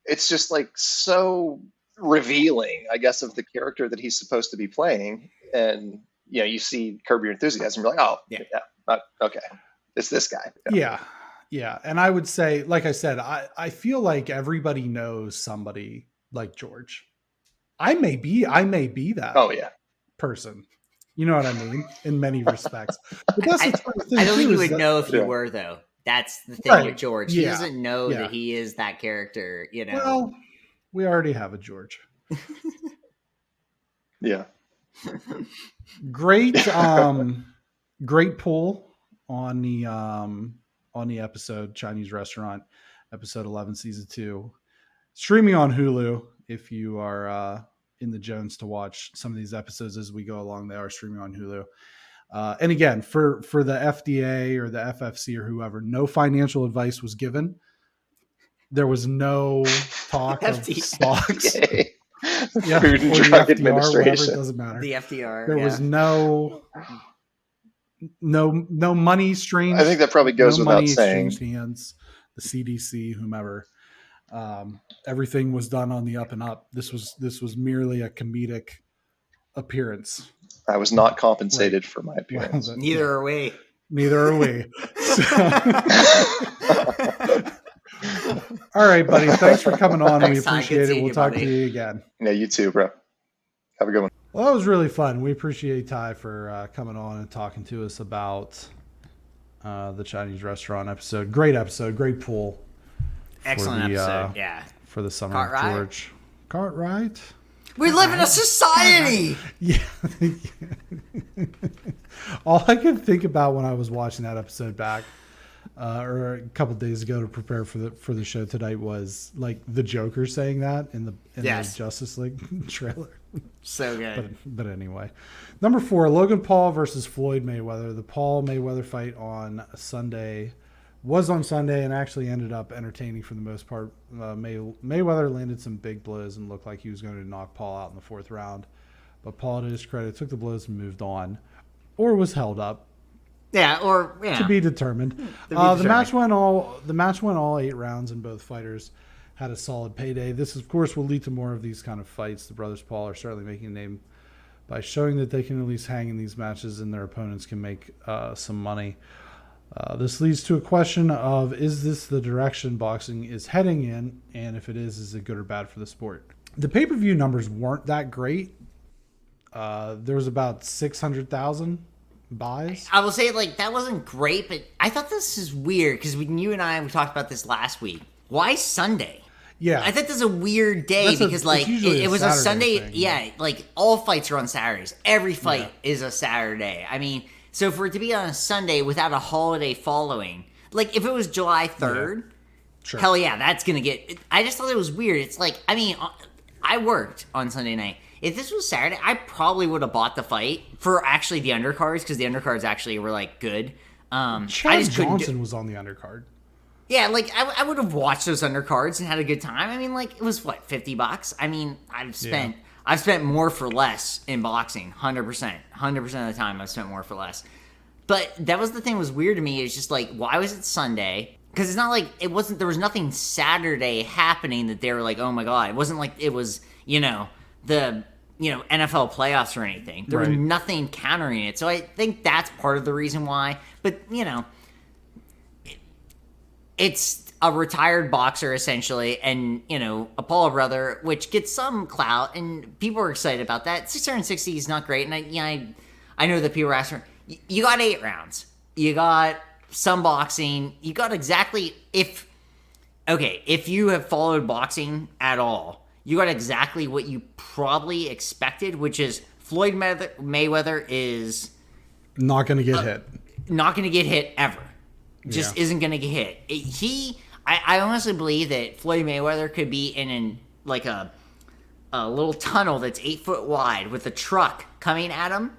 it's just like so revealing, I guess, of the character that he's supposed to be playing. And you see Curb Your Enthusiasm, you're like, okay, it's this guy. Yeah. And I would say, like I said, I feel like everybody knows somebody like George. I may be that person. You know what I mean? In many respects. But that's I don't think you would know if you were, though. That's the thing with George. He doesn't know that he is that character, Well, we already have a George. Yeah. Great pull on the episode, Chinese Restaurant, episode 11, season 2, streaming on Hulu. If you are in the Jones to watch some of these episodes as we go along, they are streaming on Hulu. And again, for the FDA or the FFC or whoever, no financial advice was given. There was no talk of stocks. Food and Drug Administration. It doesn't matter. The FDR. There was no money strange. I think that probably goes without saying. Hands, the CDC, whomever. Everything was done on the up and up. This was merely a comedic appearance. I was not compensated for my appearance. Neither are we. All right, buddy. Thanks for coming on. We Thanks, Ty. appreciate Good it. seeing We'll you, talk buddy. to you again. Yeah, you too, bro. Have a good one. Well, that was really fun. We appreciate Ty for coming on and talking to us about the Chinese restaurant episode. Great episode. Great pool. Excellent episode. Yeah. For the summer, Cartwright? George. Cartwright? We live in a society. Yeah. All I could think about when I was watching that episode back, or a couple days ago to prepare for the show tonight, was like the Joker saying that in the Justice League trailer. So good. But anyway, number 4, Logan Paul versus Floyd Mayweather. The Paul Mayweather fight was on Sunday and actually ended up entertaining for the most part. Mayweather landed some big blows and looked like he was going to knock Paul out in the 4th round. But Paul, to his credit, took the blows and moved on, or was held up. Yeah, or yeah. To be determined. The match went all 8 rounds, and both fighters had a solid payday. This, of course, will lead to more of these kind of fights. The brothers Paul are certainly making a name by showing that they can at least hang in these matches, and their opponents can make some money. This leads to a question of, is this the direction boxing is heading in? And if it is it good or bad for the sport? The pay-per-view numbers weren't that great. There was about 600,000 buys. I will say, like, that wasn't great, but I thought this is weird because when you and we talked about this last week. Why Sunday? Yeah. I thought this is a weird day because, like, it was a Sunday. Thing, yeah, like, all fights are on Saturdays. Every fight is a Saturday. I mean, so for it to be on a Sunday without a holiday following, like, if it was July 3rd, sure. Hell yeah, that's going to get... I just thought it was weird. It's like, I mean, I worked on Sunday night. If this was Saturday, I probably would have bought the fight for actually the undercards, because the undercards actually were, like, good. Chad Johnson was on the undercard. Yeah, like, I would have watched those undercards and had a good time. I mean, like, it was, what, $50? I mean, I've spent more for less in boxing, 100%. 100% of the time I've spent more for less. But that was the thing that was weird to me. It's just, like, why was it Sunday? Because it's not like, there was nothing Saturday happening that they were like, oh my God. It wasn't like it was, the NFL playoffs or anything. There was nothing countering it. So I think that's part of the reason why. But, it's a retired boxer, essentially, and, a Paul brother, which gets some clout, and people are excited about that. 660 is not great, and I know that people are asking, you got 8 rounds. You got some boxing. You got exactly, if you have followed boxing at all, you got exactly what you probably expected, which is Floyd Mayweather is... not going to get hit. Not going to get hit ever. Just isn't going to get hit. I honestly believe that Floyd Mayweather could be in a little tunnel that's 8 foot wide with a truck coming at him,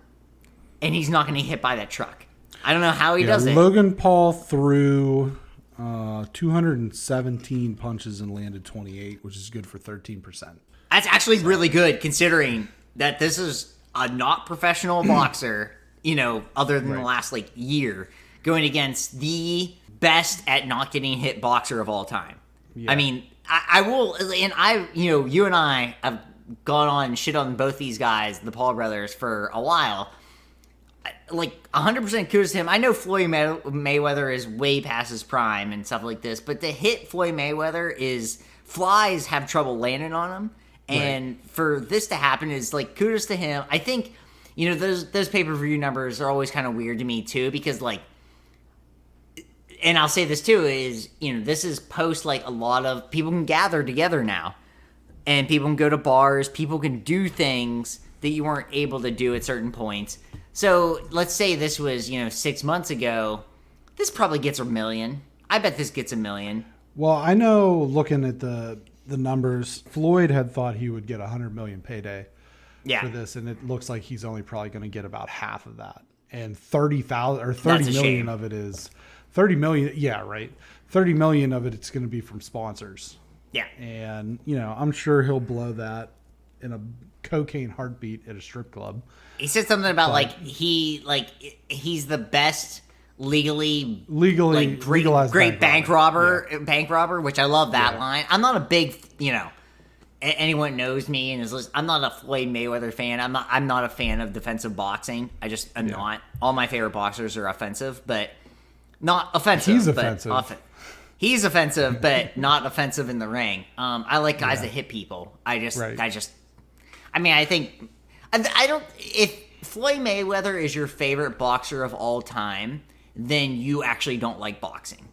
and he's not going to get hit by that truck. I don't know how he does it. Logan Paul threw 217 punches and landed 28, which is good for 13%. That's actually really good, considering that this is a not professional boxer, other than the last, year, going against the best at not getting hit boxer of all time. Yeah. I mean, I will, and you and I have gone on and shit on both these guys, the Paul brothers, for a while. 100% kudos to him. I know Floyd Mayweather is way past his prime and stuff like this, but to hit Floyd Mayweather flies have trouble landing on him. And for this to happen is, kudos to him. I think, those pay-per-view numbers are always kind of weird to me, too, because, and I'll say this, too, is, this is post, a lot of people can gather together now. And people can go to bars. People can do things that you weren't able to do at certain points. So, let's say this was, 6 months ago. This probably gets 1 million. I bet this gets 1 million. Well, I know, looking at the numbers, Floyd had thought he would get 100 million payday for this, and it looks like he's only probably going to get about half of that. And 30 million of it is 30 million. Yeah, right. 30 million of it's going to be from sponsors. Yeah. And, I'm sure he'll blow that in a cocaine heartbeat at a strip club. He said something about he's the best legally great bank robber, which I love that line. I'm not a big, anyone knows me and I'm not a Floyd Mayweather fan. I'm not a fan of defensive boxing. I just am not. All my favorite boxers are offensive, but Not offensive. He's but offensive. He's offensive, but not offensive in the ring. I like guys that hit people. I think I don't. If Floyd Mayweather is your favorite boxer of all time, then you actually don't like boxing.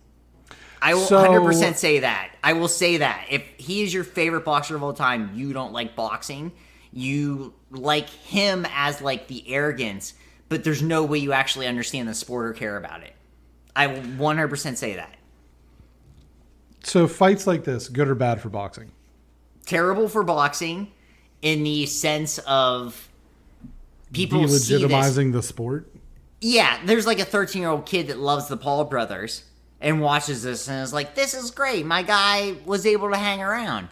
I will 100% say that. I will say that. If he is your favorite boxer of all time, you don't like boxing. You like him as like the arrogance, but there's no way you actually understand the sport or care about it. I will 100% say that. So fights like this, good or bad for boxing? Terrible for boxing in the sense of people delegitimizing the sport? Yeah, there's like a 13-year-old kid that loves the Paul brothers and watches this and is like, this is great. My guy was able to hang around.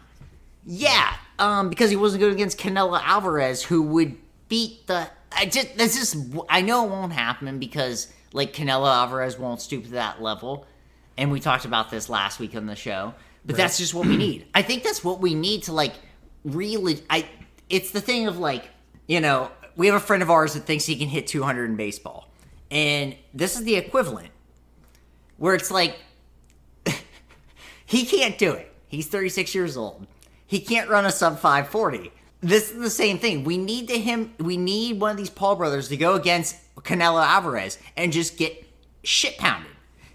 Yeah, because he wasn't good against Canelo Alvarez, who would beat the... I know it won't happen because like Canelo Alvarez won't stoop to that level. And we talked about this last week on the show. But that's just what we need. I think that's what we need to like really... It's the thing of like, you know, we have a friend of ours that thinks he can hit 200 in baseball. And this is the equivalent. Where it's like, he can't do it. He's 36 years old. He can't run a sub 540. This is the same thing. We need one of these Paul brothers to go against Canelo Alvarez and just get shit pounded.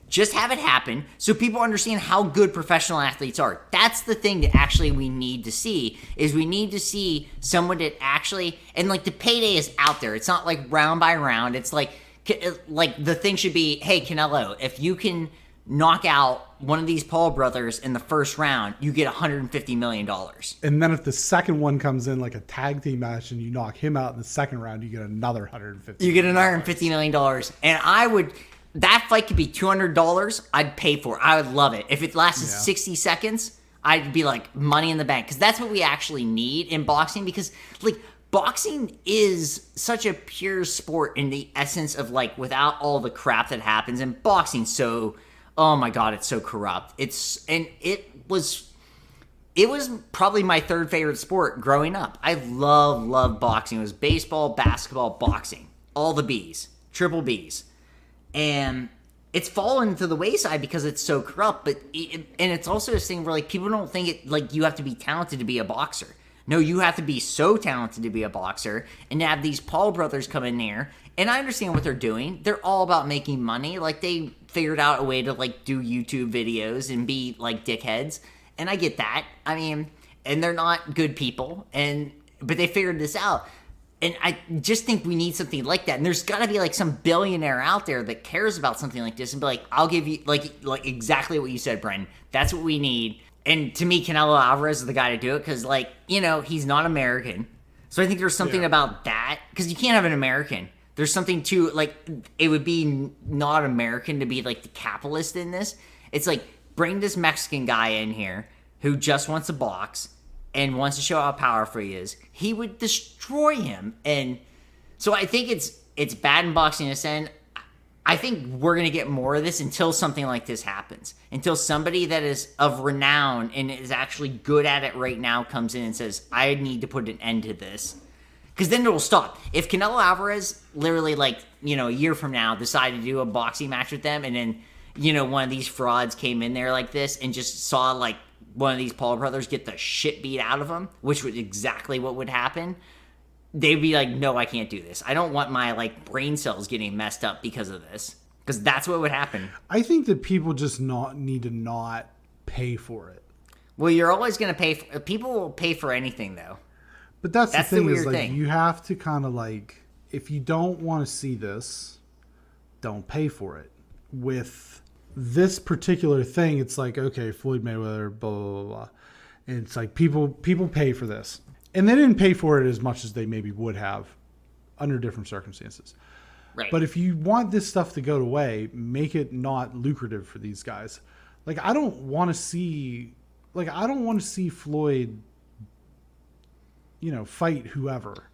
Just have it happen so people understand how good professional athletes are. That's the thing that actually we need to see, is we need to see someone that actually, and like the payday is out there. It's not like round by round. It's like the thing should be, hey, Canelo, if you can knock out one of these Paul brothers in the first round, you get $150 million. And then if the second one comes in like a tag team match and you knock him out in the second round, you get another $150 You get another $150 million. And I would... That fight could be $200. I'd pay for it. I would love it. If it lasted 60 seconds, I'd be like, money in the bank. Because that's what we actually need in boxing. Because, like, boxing is such a pure sport in the essence of, like, without all the crap that happens. And boxing's so, oh my God, it's so corrupt. It was probably my third favorite sport growing up. I love boxing. It was baseball, basketball, boxing. All the Bs. Triple Bs. And it's fallen to the wayside because it's so corrupt. But and it's also this thing where like people don't think it like you have to be talented to be a boxer. No, you have to be so talented to be a boxer. And to have these Paul brothers come in there, and I understand what they're doing. They're all about making money. Like they figured out a way to like do YouTube videos and be like dickheads. And I get that. I mean, and they're not good people. But they figured this out. And I just think we need something like that. And there's got to be like some billionaire out there that cares about something like this and be like, I'll give you like exactly what you said, Brendan. That's what we need. And to me, Canelo Alvarez is the guy to do it because like, you know, he's not American. So I think there's something about that because you can't have an American. There's something to like, it would be not American to be like the capitalist in this. It's like, bring this Mexican guy in here who just wants to box and wants to show how powerful he is. He would destroy him. And so I think it's bad in boxing in a sense. I think we're going to get more of this until something like this happens. Until somebody that is of renown and is actually good at it right now comes in and says, I need to put an end to this. Because then it will stop. If Canelo Alvarez literally like, you know, a year from now decided to do a boxing match with them and then, you know, one of these frauds came in there like this and just saw like one of these Paul brothers get the shit beat out of them, which was exactly what would happen, they'd be like, no, I can't do this. I don't want my like brain cells getting messed up because of this. Because that's what would happen. I think that people just need to not pay for it. Well, you're always going to pay. People will pay for anything, though. But that's the thing is, like, thing. You have to kind of like, if you don't want to see this, don't pay for it. With this particular thing, it's like, okay, Floyd Mayweather, blah, blah, blah, blah. And it's like people pay for this. And they didn't pay for it as much as they maybe would have under different circumstances. Right. But if you want this stuff to go away, make it not lucrative for these guys. Like, I don't want to see Floyd, you know, fight whoever.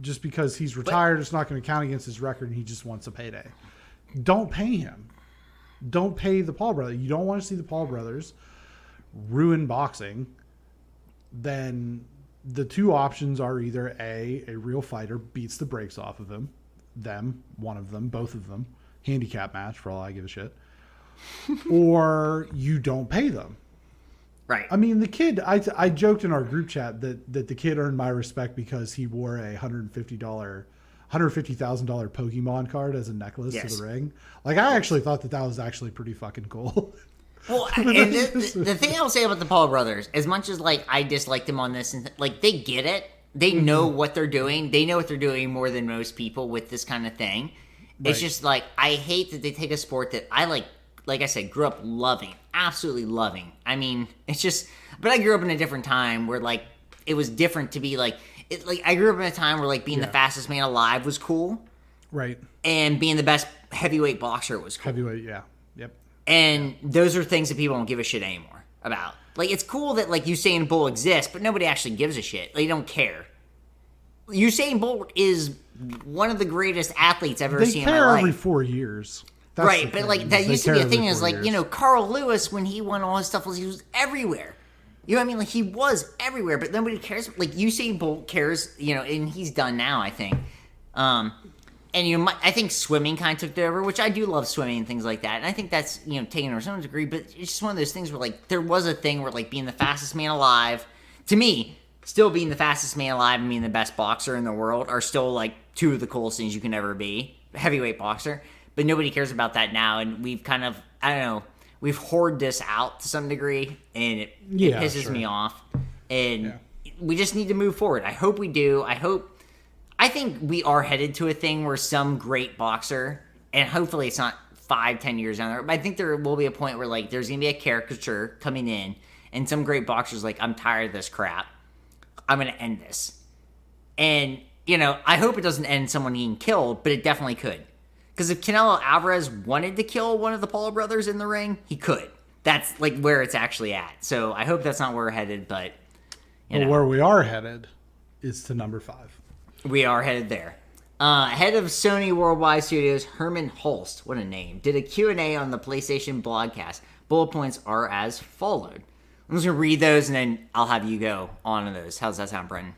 Just because he's retired, it's not going to count against his record and he just wants a payday. Don't pay him. Don't pay the Paul brothers. You don't want to see the Paul brothers ruin boxing. Then the two options are either a real fighter beats the brakes off of them, one of them, both of them, handicap match for all I give a shit, or you don't pay them. Right. I mean, the kid, I joked in our group chat that the kid earned my respect because he wore a $150,000 Pokemon card as a necklace to the ring. Like, I actually thought that was actually pretty fucking cool. Well, and the thing I'll say about the Paul brothers, as much as like I disliked them on this, and like they get it, they know what they're doing. They know what they're doing more than most people with this kind of thing. Right. It's just like I hate that they take a sport that I like I said, grew up loving, absolutely loving. I mean, it's just, but I grew up in a different time where like it was different to be like I grew up in a time where like being the fastest man alive was cool, right? And being the best heavyweight boxer was cool. Heavyweight, yeah. Yep. And those are things that people don't give a shit anymore about. Like, it's cool that, like, Usain Bolt exists, but nobody actually gives a shit. They don't care. Usain Bolt is one of the greatest athletes I've ever seen in my life. They care every 4 years. That's right, but, like, that used to be a thing. Is like, you know, Carl Lewis, when he won all his stuff, he was everywhere. You know what I mean? Like, he was everywhere, but nobody cares. Like, Usain Bolt cares, you know, and he's done now, I think. And, you know, I think swimming kind of took it over, which I do love swimming and things like that. And I think that's, you know, taken to some degree, but it's just one of those things where, like, there was a thing where, like, being the fastest man alive, to me, still being the fastest man alive and being the best boxer in the world are still, like, two of the coolest things you can ever be. Heavyweight boxer. But nobody cares about that now, and we've kind of, I don't know, we've hoarded this out to some degree, and it pisses me off. And we just need to move forward. I hope we do. I think we are headed to a thing where some great boxer, and hopefully it's not 5-10 years down there, but I think there will be a point where like there's going to be a caricature coming in, and some great boxer's like, I'm tired of this crap. I'm going to end this. And, you know, I hope it doesn't end someone getting killed, but it definitely could. Because if Canelo Alvarez wanted to kill one of the Paul brothers in the ring, he could. That's like where it's actually at. So I hope that's not where we're headed, but you know. Where we are headed is to number 5. We are headed there. Head of Sony Worldwide Studios, Herman Hulst, what a name, did a Q&A on the PlayStation blogcast. Bullet points are as followed. I'm just going to read those, and then I'll have you go on to those. How's that sound, Brendan?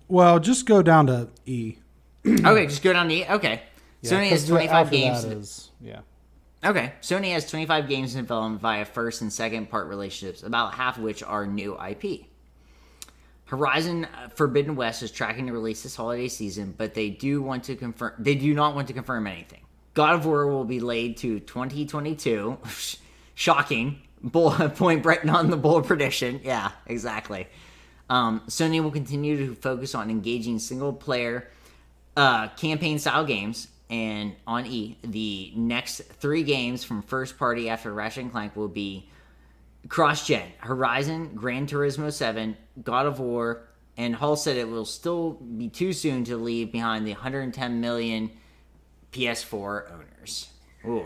Well, just go down to E. Okay, just go down to E? Okay. Yeah, Sony has 25 games. Okay. Sony has 25 games in development via first and second part relationships, about half of which are new IP. Horizon Forbidden West is tracking to release this holiday season, but they do not want to confirm anything. God of War will be laid to 2022. Shocking. Point Breton on the bold prediction. Yeah, exactly. Sony will continue to focus on engaging single-player campaign-style games, and on E, the next 3 games from first party after Ratchet & Clank will be cross-gen. Horizon, Gran Turismo 7, God of War, and Hull said it will still be too soon to leave behind the 110 million PS4 owners. Ooh.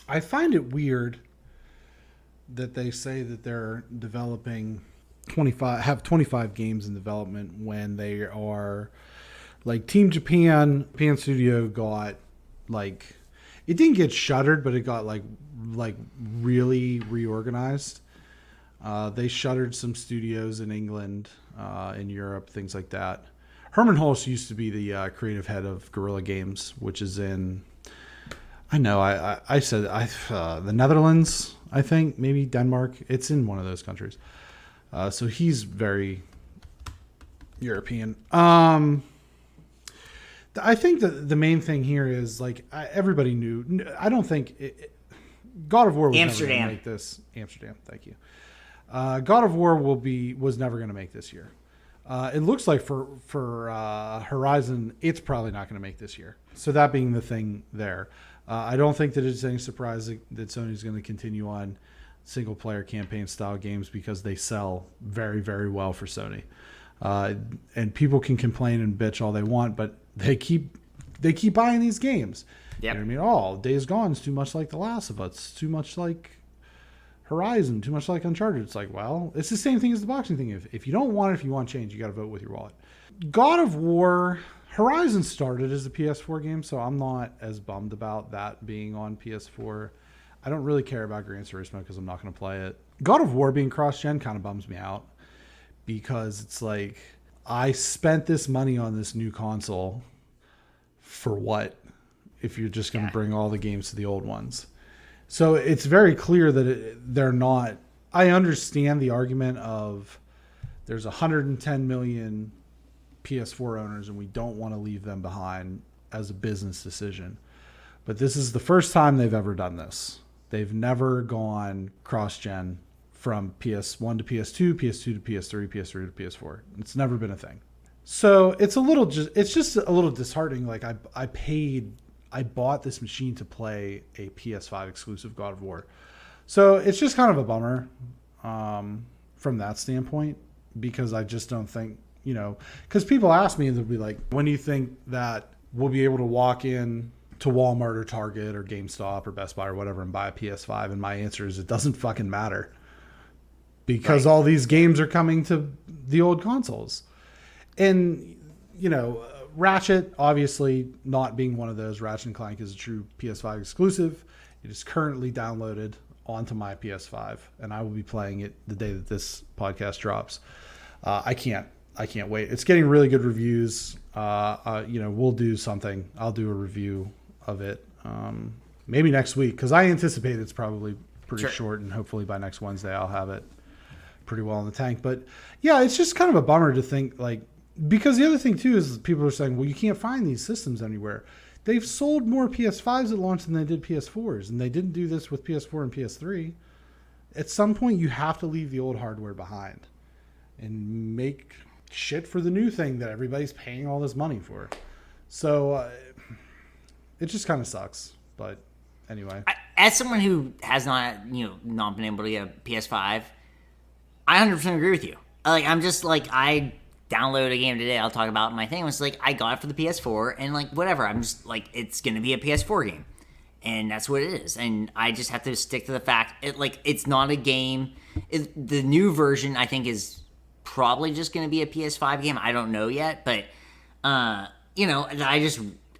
I find it weird that they say that they're developing 25 games in development when they are like Team Japan Studio got like, it didn't get shuttered, but it got like really reorganized. They shuttered some studios in England, in Europe, things like that. Herman Hulst used to be the creative head of Guerrilla Games, which is in, I know, I said the Netherlands, I think, maybe Denmark. It's in one of those countries. So he's very European. I think that the main thing here is like everybody knew. I don't think God of War was never going to make this. Amsterdam, thank you. God of War was never going to make this year. It looks like for Horizon, it's probably not going to make this year. So that being the thing there, I don't think that it's any surprise that Sony's going to continue on single-player campaign-style games because they sell very, very well for Sony. And people can complain and bitch all they want, but they keep buying these games. Yep. You know what I mean? Days Gone is too much like The Last of Us, too much like Horizon, too much like Uncharted. It's like, well, it's the same thing as the boxing thing. If you don't want it, if you want change, you got to vote with your wallet. God of War, Horizon started as a PS4 game, so I'm not as bummed about that being on PS4. I don't really care about Gran Turismo because I'm not going to play it. God of War being cross-gen kind of bums me out because it's like, I spent this money on this new console for what? if you're just going to bring all the games to the old ones. So it's very clear that they're not. I understand the argument of there's 110 million PS4 owners and we don't want to leave them behind as a business decision. But this is the first time they've ever done this. They've never gone cross-gen from PS1 to PS2, PS2 to PS3, PS3 to PS4. It's never been a thing. So it's just a little disheartening. Like I bought this machine to play a PS5 exclusive God of War. So it's just kind of a bummer from that standpoint, because I just don't think, because people ask me, they'll be like, when do you think that we'll be able to walk in to Walmart or Target or GameStop or Best Buy or whatever and buy a PS5? And my answer is it doesn't fucking matter, because all these games are coming to the old consoles. And, Ratchet, obviously not being one of those. Ratchet & Clank is a true PS5 exclusive. It is currently downloaded onto my PS5, and I will be playing it the day that this podcast drops. I can't wait. It's getting really good reviews. We'll do something. I'll do a review of it maybe next week, because I anticipate it's probably pretty short, and hopefully by next Wednesday I'll have it pretty well in the tank. But yeah, it's just kind of a bummer to think, like, because the other thing too is people are saying, well, you can't find these systems anywhere. They've sold more PS5s at launch than they did PS4s, and they didn't do this with PS4 and PS3. At some point, you have to leave the old hardware behind and make shit for the new thing that everybody's paying all this money for. So it just kind of sucks. But anyway, as someone who has not been able to get a PS5, I 100% agree with you. I'm just like, I download a game today, I'll talk about my thing. It was like, I got it for the PS4, and like, whatever, I'm just like, it's gonna be a PS4 game, and that's what it is. And I just have to stick to the fact, it's not a game. The new version, I think, is probably just gonna be a PS5 game. I don't know yet, but I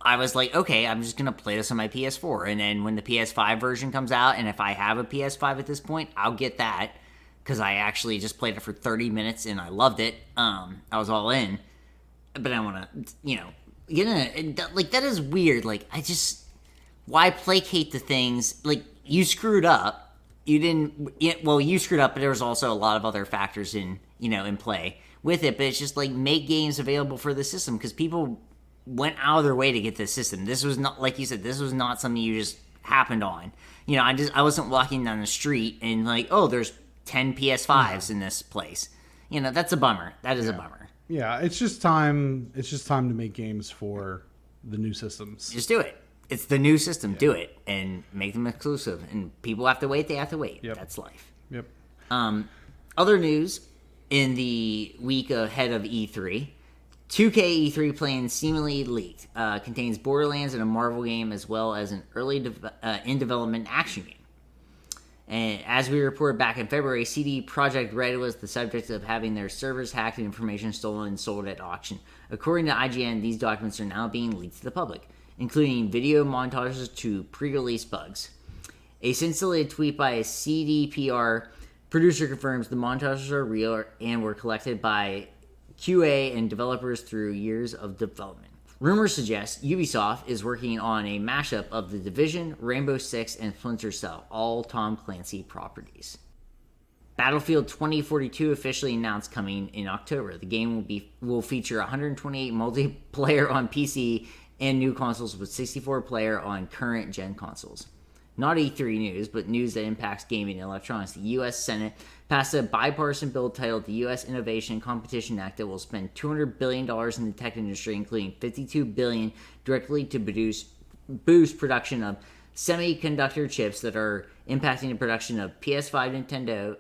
was like, okay, I'm just gonna play this on my PS4, and then when the PS5 version comes out, and if I have a PS5 at this point, I'll get that, because I actually just played it for 30 minutes and I loved it. I was all in. But I want to, get in it. Like, that is weird. Like, why placate the things? Like, you screwed up. You screwed up, but there was also a lot of other factors in play with it. But it's just like, make games available for the system, because people went out of their way to get this system. This was not, like you said, this was not something you just happened on. I wasn't walking down the street and like, oh, there's 10 PS5s in this place. That's a bummer. That is a bummer. Yeah, it's just time. It's just time to make games for the new systems. Just do it. It's the new system. Yeah. Do it and make them exclusive. And people have to wait. They have to wait. Yep. That's life. Yep. Other news in the week ahead of E3. 2K E3 plans seemingly leaked. Contains Borderlands and a Marvel game, as well as an early in development action game. And as we reported back in February, CD Projekt Red was the subject of having their servers hacked and information stolen and sold at auction. According to IGN, these documents are now being leaked to the public, including video montages to pre-release bugs. A scintillating tweet by a CDPR producer confirms the montages are real and were collected by QA and developers through years of development. Rumors suggest Ubisoft is working on a mashup of The Division, Rainbow Six, and Splinter Cell, all Tom Clancy properties. Battlefield 2042 officially announced coming in October. The game will feature 128 multiplayer on PC and new consoles, with 64 player on current gen consoles. Not E3 news, but news that impacts gaming and electronics. The U.S. Senate passed a bipartisan bill titled the U.S. Innovation and Competition Act that will spend $200 billion in the tech industry, including $52 billion directly to boost production of semiconductor chips that are impacting the production of PS5s,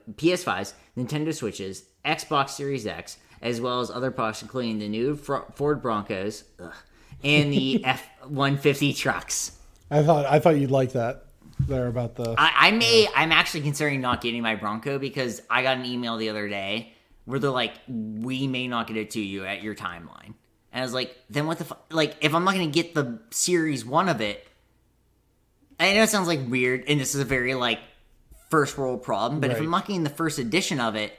Nintendo Switches, Xbox Series X, as well as other products, including the new Ford Broncos and the F-150 trucks. I thought you'd like that. There about the I'm actually considering not getting my Bronco, because I got an email the other day where they're like, we may not get it to you at your timeline. And I was like, then what the fuck? Like, if I'm not going to get the Series 1 of it, I know it sounds like weird, and this is a very like first world problem, but if I'm not getting the first edition of it,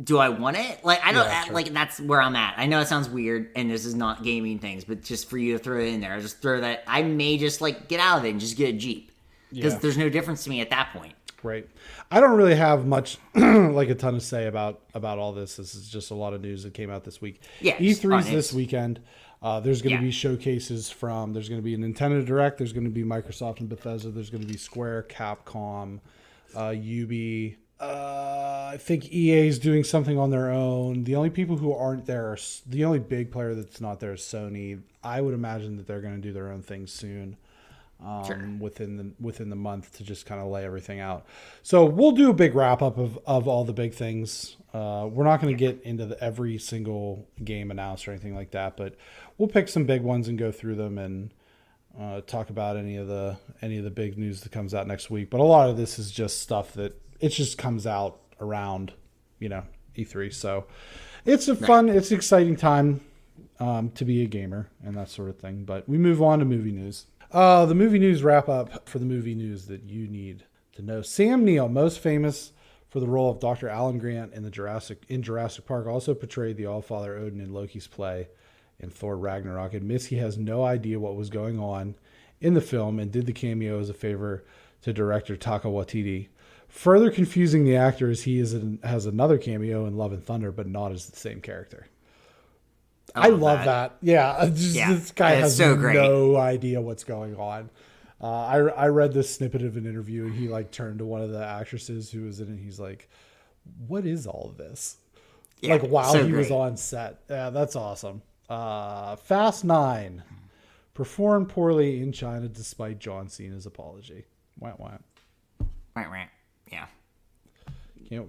Do I want it? Like, I don't, sure. like, that's where I'm at. I know it sounds weird, and this is not gaming things, but just for you to throw it in there, I just throw that. I may just, like, get out of it and just get a Jeep. Because there's no difference to me at that point. Right. I don't really have much, like a ton to say about all this. This is just a lot of news that came out this week. Yeah. E3's this weekend. There's going to be showcases there's going to be a Nintendo Direct. There's going to be Microsoft and Bethesda. There's going to be Square, Capcom, Ubi. I think EA is doing something on their own. The only people who aren't there, the only big player that's not there is Sony. I would imagine that they're going to do their own thing soon. Within the month to just kind of lay everything out. So we'll do a big wrap up of all the big things. We're not going to get into every single game announced or anything like that, but we'll pick some big ones and go through them and talk about any of the big news that comes out next week. But a lot of this is just stuff that it just comes out around, E3. So it's it's an exciting time to be a gamer and that sort of thing. But we move on to movie news. The movie news wrap up for the movie news that you need to know. Sam Neill, most famous for the role of Dr. Alan Grant in Jurassic Park, also portrayed the Allfather Odin in Loki's play in Thor Ragnarok, admits he has no idea what was going on in the film and did the cameo as a favor to director Taika Waititi. Further confusing the actor as he has another cameo in Love and Thunder, but not as the same character. I love that. Yeah, this guy has no idea what's going on. I read this snippet of an interview, and he turned to one of the actresses who was in it. He's like, "What is all of this?" While he was on set. Yeah, that's awesome. Fast 9 performed poorly in China despite John Cena's apology. Wah. Yeah.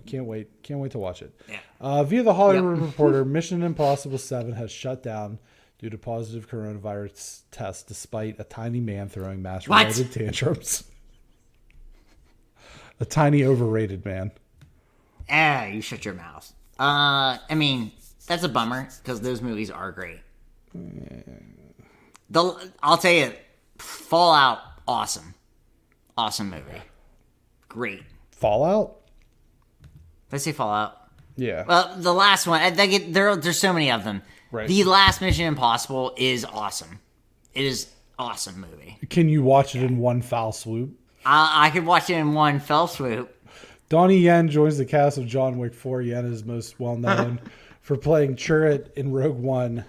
Can't wait to watch it. Yeah. Via the Hollywood Reporter, Mission Impossible 7 has shut down due to positive coronavirus tests despite a tiny man throwing mass-related tantrums. A tiny overrated man. You shut your mouth. I mean, that's a bummer because those movies are great. I'll tell you, Fallout, awesome movie, great. Fallout? Did I say Fallout? Yeah. Well, the last one, there's so many of them. Right. The last Mission Impossible is awesome. It is awesome movie. Can you watch it in one foul swoop? I could watch it in one fell swoop. Donnie Yen joins the cast of John Wick 4. Yen is most well known for playing Chirrut in Rogue One,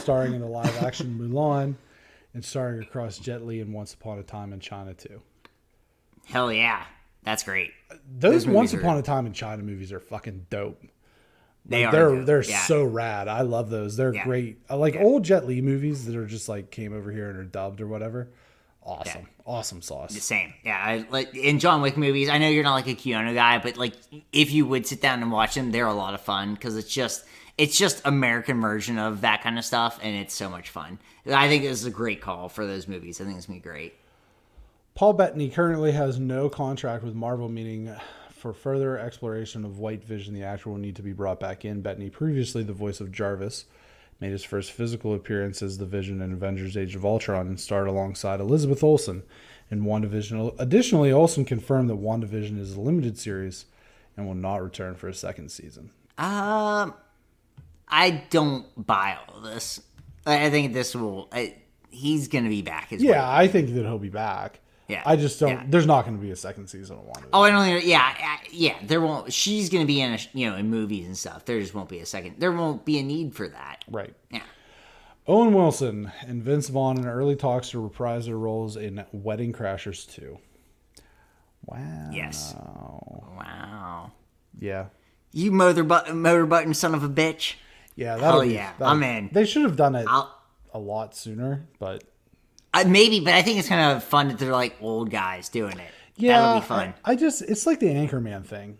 starring in the live-action Mulan, and starring across Jet Li in Once Upon a Time in China too. Hell yeah. That's great. Those Once Upon a Time in China movies are fucking dope. They're so rad. I love those. They're great. I like old Jet Li movies that are just came over here and are dubbed or whatever. Awesome. Yeah. Awesome sauce. The same. Yeah. I like in John Wick movies. I know you're not like a Keanu guy, but if you would sit down and watch them, they're a lot of fun because it's just American version of that kind of stuff, and it's so much fun. I think this is a great call for those movies. I think it's gonna be great. Paul Bettany currently has no contract with Marvel, meaning for further exploration of White Vision, the actor will need to be brought back in. Bettany, previously the voice of Jarvis, made his first physical appearance as the Vision in Avengers Age of Ultron and starred alongside Elizabeth Olsen in WandaVision. Additionally, Olsen confirmed that WandaVision is a limited series and will not return for a second season. I don't buy all this. I think this will... he's going to be back as well. Yeah, I think that he'll be back. Yeah, I just don't. Yeah. There's not going to be a second season of WandaVision. Oh, I don't think. Yeah. There won't. She's going to be in in movies and stuff. There just won't be a second. There won't be a need for that. Right. Yeah. Owen Wilson and Vince Vaughn in early talks to reprise their roles in Wedding Crashers 2. Wow. Yes. Wow. Yeah. You motor button son of a bitch. Yeah. I'm in. They should have done it a lot sooner, but. Maybe, but I think it's kind of fun that they're like old guys doing it. Yeah, that would be fun. It's like the Anchorman thing,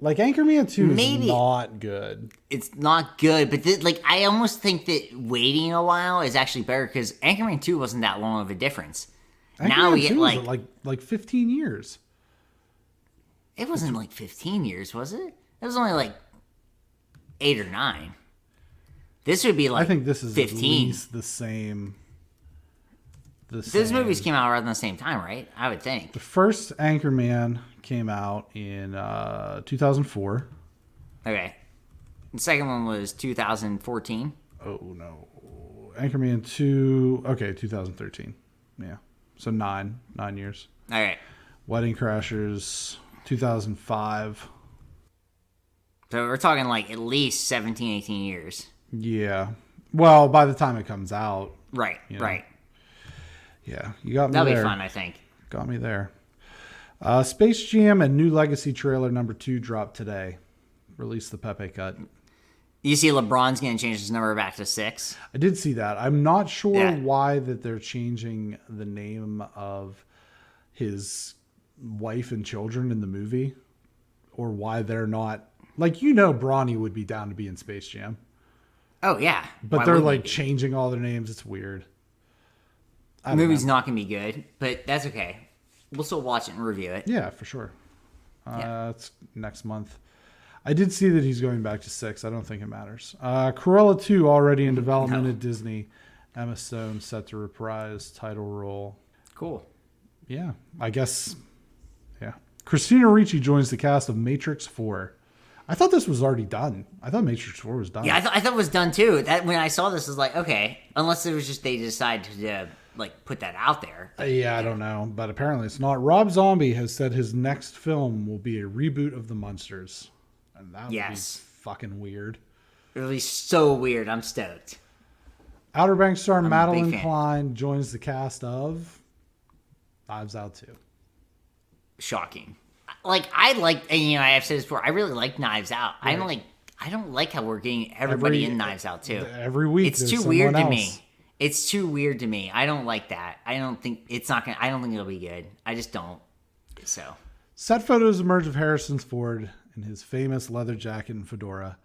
Like Anchorman 2 is not good. It's not good, but I almost think that waiting a while is actually better because Anchorman 2 wasn't that long of a difference. Anchorman now we get 2 like 15 years. It wasn't 15 years, was it? It was only 8 or 9. This would be I think this is 15. At least the same. Those movies came out around the same time, right? I would think. The first Anchorman came out in 2004. Okay. The second one was 2014. Oh, no. Anchorman 2. Okay, 2013. Yeah. So 9 years. All right. Wedding Crashers, 2005. So we're talking like at least 17, 18 years. Yeah. Well, by the time it comes out. Right, you know. right. Yeah, you got me That'll there. be fun, I think. Got me there. Space Jam and New Legacy trailer number 2 dropped today. Released the Pepe cut. You see LeBron's going to change his number back to 6? I did see that. I'm not sure why that they're changing the name of his wife and children in the movie, or why they're not, like, Bronny would be down to be in Space Jam. Oh, yeah. But they're like changing all their names. It's weird. The movie's not going to be good, but that's okay. We'll still watch it and review it. Yeah, for sure. It's next month. I did see that he's going back to 6. I don't think it matters. Cruella 2 already in development at Disney. Emma Stone set to reprise title role. Cool. Yeah, I guess. Yeah. Christina Ricci joins the cast of Matrix 4. I thought this was already done. I thought Matrix 4 was done. Yeah, I thought it was done too. That when I saw this, I was like, okay, unless it was just they decided to like put that out there. Yeah, I don't know, but apparently it's not. Rob Zombie has said his next film will be a reboot of The Munsters, and that would be fucking weird. It'll be so weird. I'm stoked. Outer Banks star Madeline Klein joins the cast of Knives Out 2. Shocking. Like I've said this before. I really like Knives Out. Right. I don't like how we're getting everybody in Knives Out too. Every week, it's too weird to me. It's too weird to me. I don't like that. I don't think it'll be good. I just don't. So set photos emerge of Harrison Ford in his famous leather jacket and fedora.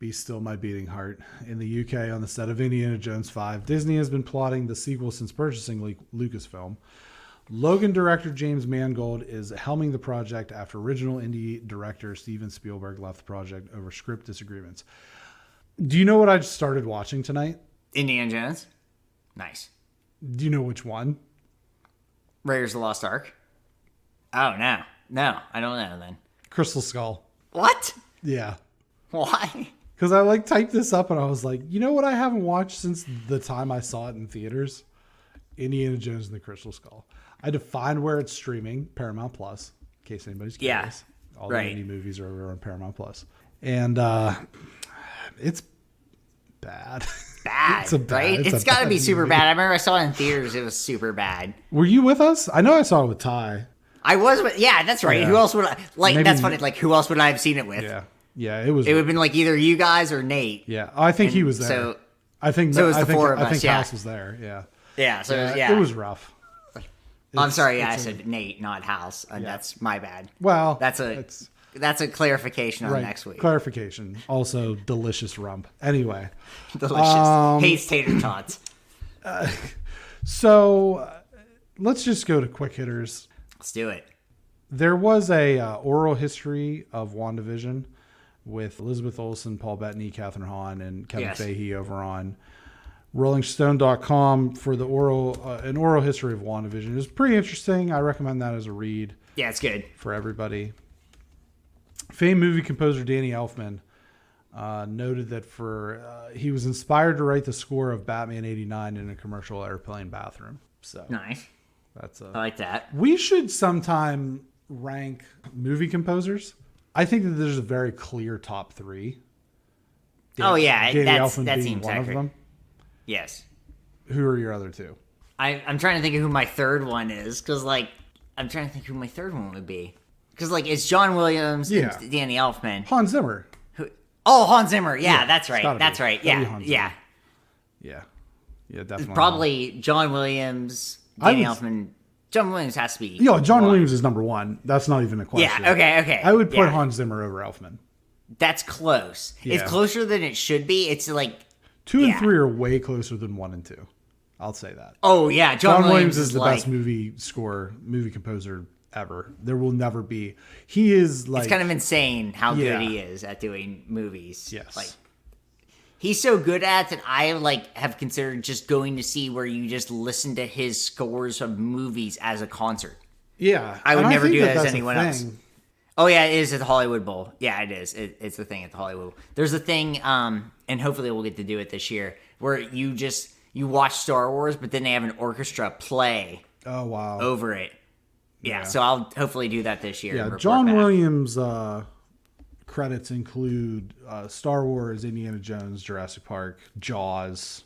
Be Still My Beating Heart. In the UK on the set of Indiana Jones 5, Disney has been plotting the sequel since purchasing Lucasfilm. Logan director James Mangold is helming the project after original indie director Steven Spielberg left the project over script disagreements. Do you know what I just started watching tonight? Indiana Jones? Nice. Do you know which one? Raiders of the Lost Ark? Oh, no. No, I don't know then. Crystal Skull. What? Yeah. Why? Because I typed this up and I was like, you know what I haven't watched since the time I saw it in theaters? Indiana Jones and the Crystal Skull. I had to find where it's streaming, Paramount Plus, in case anybody's curious. Yeah, all the indie movies are over on Paramount Plus. And it's bad. Bad, It's got to be super bad. I remember I saw it in theaters. It was super bad. Were you with us? I know I saw it with Ty. I was with, yeah, that's right. Yeah. Who else would I, Maybe, that's funny. Like, who else would I have seen it with? Yeah. Yeah, it would have been like either you guys or Nate. Yeah. I think he was there. So, I think it was the four of us. I think House was there. Yeah. Yeah. So, it was rough. I'm sorry. I said Nate, not House. That's my bad. Well, that's a clarification on next week. Clarification. Also, delicious rump. Anyway. Delicious. Hates tater tots. So, let's just go to quick hitters. Let's do it. There was a oral history of WandaVision with Elizabeth Olsen, Paul Bettany, Catherine Hahn, and Kevin Feige over on RollingStone.com for the an oral history of WandaVision. It was pretty interesting. I recommend that as a read. Yeah, it's good for everybody. Famed movie composer Danny Elfman noted that he was inspired to write the score of Batman '89 in a commercial airplane bathroom. So nice. I like that. We should sometime rank movie composers. I think that there's a very clear top 3. Danny Elfman that being seems one accurate. of them. Yes. Who are your other 2? I'm trying to think of who my third one is, because I'm trying to think who my third one would be, because it's John Williams and Danny Elfman. Hans Zimmer. Hans Zimmer. Yeah, that's right. That's right. Yeah. Yeah, definitely. Probably John Williams, Danny Elfman. John Williams has to be. John Williams is number 1. That's not even a question. Yeah. Okay. I would put Hans Zimmer over Elfman. That's close. Yeah. It's closer than it should be. It's like 2 and 3 are way closer than 1 and 2. I'll say that. Oh yeah, John Williams is the best movie composer ever. There will never be. He is it's kind of insane how good he is at doing movies. Yes. He's so good at that I have considered just going to see where you just listen to his scores of movies as a concert. Yeah. I would never do that as anyone else. Oh yeah, it is at the Hollywood Bowl. Yeah, it is. It's the thing at the Hollywood Bowl. There's a thing, and hopefully we'll get to do it this year, where you watch Star Wars, but then they have an orchestra play. Oh wow. Over it. Yeah. So I'll hopefully do that this year. Yeah, John Williams credits include Star Wars, Indiana Jones, Jurassic Park, Jaws,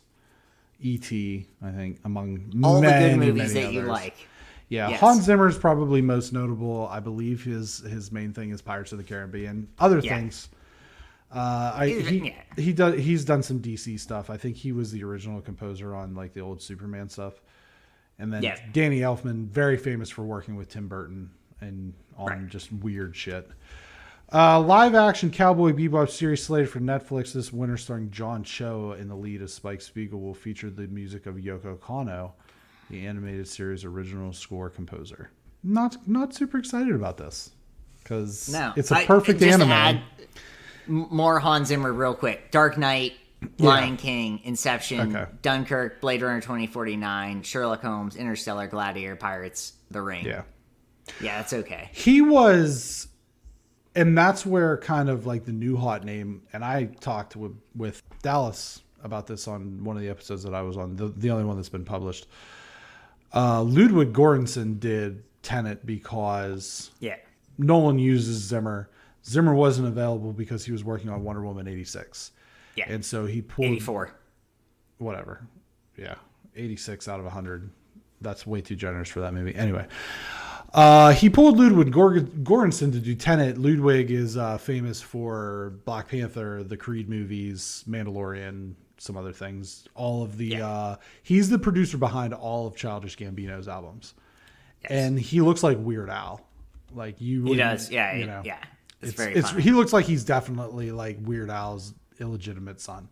E.T., I think, among all many, the good movies many that you others. like. Yeah, Yes. Hans Zimmer is probably most notable. I believe his main thing is Pirates of the Caribbean. Other things, he's done some DC stuff. I think he was the original composer on like the old Superman stuff. And then Danny Elfman, very famous for working with Tim Burton and on just weird shit. Live action Cowboy Bebop series slated for Netflix this winter, starring John Cho in the lead as Spike Spiegel, will feature the music of Yoko Kanno, the animated series original score composer. Not super excited about this because it's a perfect anime. Add more Hans Zimmer real quick. Dark Knight, Lion King, Inception, Dunkirk, Blade Runner 2049, Sherlock Holmes, Interstellar, Gladiator, Pirates, The Ring. Yeah, that's okay. He was, and that's where kind of like the new hot name. And I talked with Dallas about this on one of the episodes that I was on, the only one that's been published. Ludwig Göransson did Tenet because Nolan uses Zimmer. Zimmer wasn't available because he was working on Wonder Woman 86. Yeah. And so he pulled 84. Whatever. Yeah. 86 out of 100. That's way too generous for that movie. Anyway. He pulled Ludwig Göransson to do Tenet. Ludwig is famous for Black Panther, the Creed movies, Mandalorian, some other things. All of the he's the producer behind all of Childish Gambino's albums. Yes. And he looks like Weird Al. Like he does. Yeah. You know, It's very funny. He looks like he's definitely like Weird Al's illegitimate son.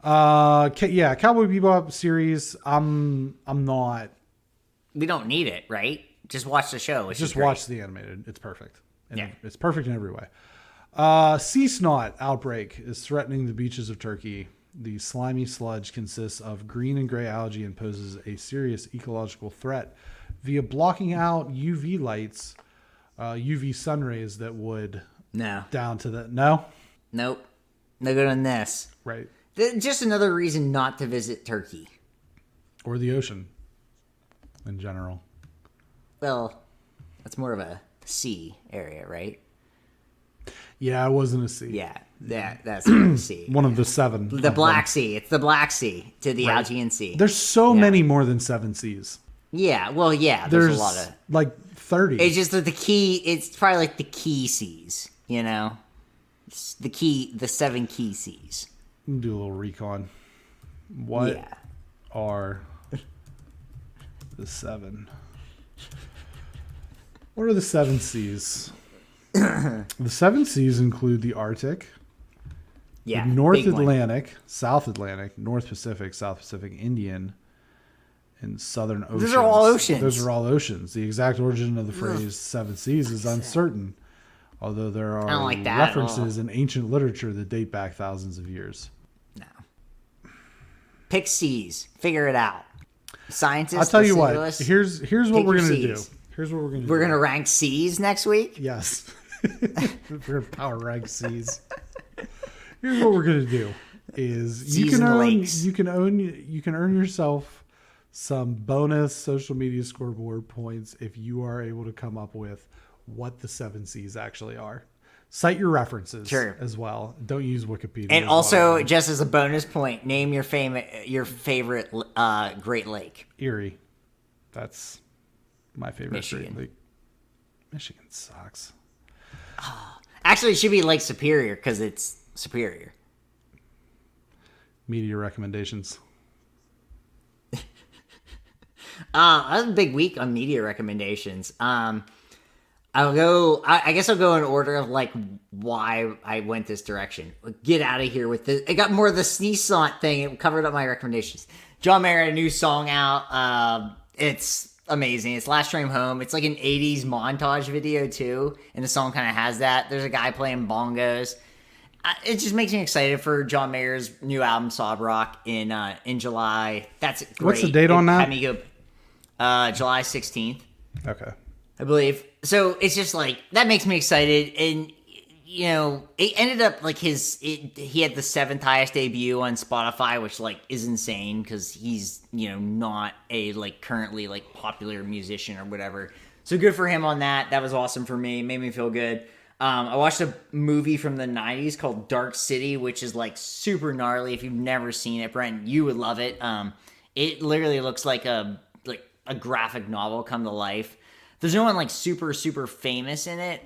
Cowboy Bebop series. I'm not. We don't need it, right? Just watch the show. Just watch the animated. It's perfect. It's perfect in every way. Sea snot outbreak is threatening the beaches of Turkey. The slimy sludge consists of green and gray algae and poses a serious ecological threat via blocking out UV lights, UV sun rays that would down to the nope, no good on this. Right. Just another reason not to visit Turkey or the ocean in general. Well, that's more of a sea area, right? Yeah, it wasn't a sea. Yeah, that's a sea. One of the seven. The Black Sea. It's the Black Sea to the Aegean Sea. There's so many more than 7 seas. Yeah, well, there's a lot of... like 30. It's just that it's probably like the key seas, you know? It's the 7 key seas. Do a little recon. What are the 7? What are the 7 seas? The 7 seas include the Arctic, the North Atlantic, South Atlantic, North Pacific, South Pacific, Indian, and Southern Oceans. Those are all oceans. Those are all oceans. The exact origin of the phrase 7 seas is uncertain, although there are references in ancient literature that date back thousands of years. No. Pick seas. Figure it out. Scientists. I'll tell you what. Here's what we're going to do. Here's what we're going to do. We're going to rank seas next week? Yes. We're going to power rank seas. Here's what we're going to do is you can earn yourself some bonus social media scoreboard points if you are able to come up with what the 7 seas actually are. Cite your references as well. Don't use Wikipedia. And also, just as a bonus point, name your favorite Great Lake. Erie. That's my favorite Michigan. Great Lake. Michigan sucks. Actually, it should be Lake Superior because it's Superior. Media recommendations. I have a big week on media recommendations. I guess I'll go in order of like why I went this direction. Get out of here with this. I got more of the sneeze snot thing. It covered up my recommendations. John Mayer had a new song out. It's amazing. It's Last Train Home. It's like an 80s montage video too. And the song kind of has that. There's a guy playing bongos. It just makes me excited for John Mayer's new album, Sob Rock, in July. That's great. What's the date on that? Had me go July 16th. Okay. I believe. so it's just like that makes me excited, and you know, it ended up like he had the 7th highest debut on Spotify, which like is insane because he's, you know, not a like currently like popular musician or whatever. So good for him on that. That was awesome for me. Made me feel good. I watched a movie from the 90s called Dark City, which is like super gnarly. If you've never seen it, Brent, you would love it. It literally looks like a graphic novel come to life. There's no one like super famous in it,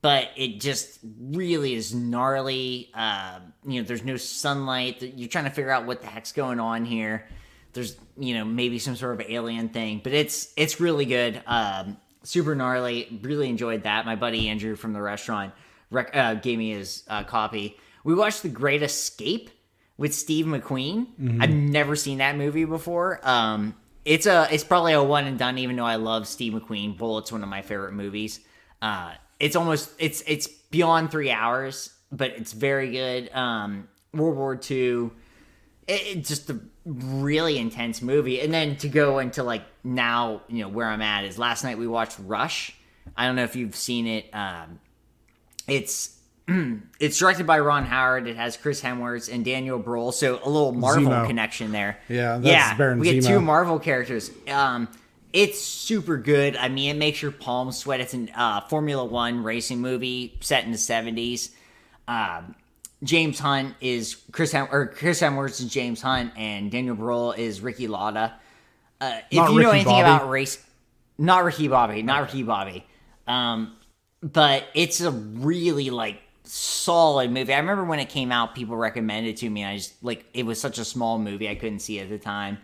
but it just really is gnarly. You know, there's no sunlight. You're trying to figure out what the heck's going on here. There's, you know, maybe some sort of alien thing, but it's really good. Super gnarly. Really enjoyed that. My buddy Andrew from the restaurant gave me his copy. We watched The Great Escape with Steve McQueen. Mm-hmm. I've never seen that movie before. It's probably a one and done, even though I love Steve McQueen. Bullet's one of my favorite movies. It's beyond 3 hours, but it's very good. World War II. It's just a really intense movie. And then to go into like now, you know, where I'm at is last night we watched Rush. I don't know if you've seen it. It's directed by Ron Howard. It has Chris Hemsworth and Daniel Bruhl, so a little Marvel Zemo. Connection there. Yeah, that's Baron we get Zemo. 2 Marvel characters. It's super good. I mean, it makes your palms sweat. It's a Formula One racing movie set in the 70s. James Hunt is Chris Hemsworth is James Hunt, and Daniel Bruhl is Ricky Lauda. If you know anything about race, not Ricky Bobby. But it's a really like solid movie. I remember when it came out, people recommended it to me. I just like it was such a small movie, I couldn't see it at the time.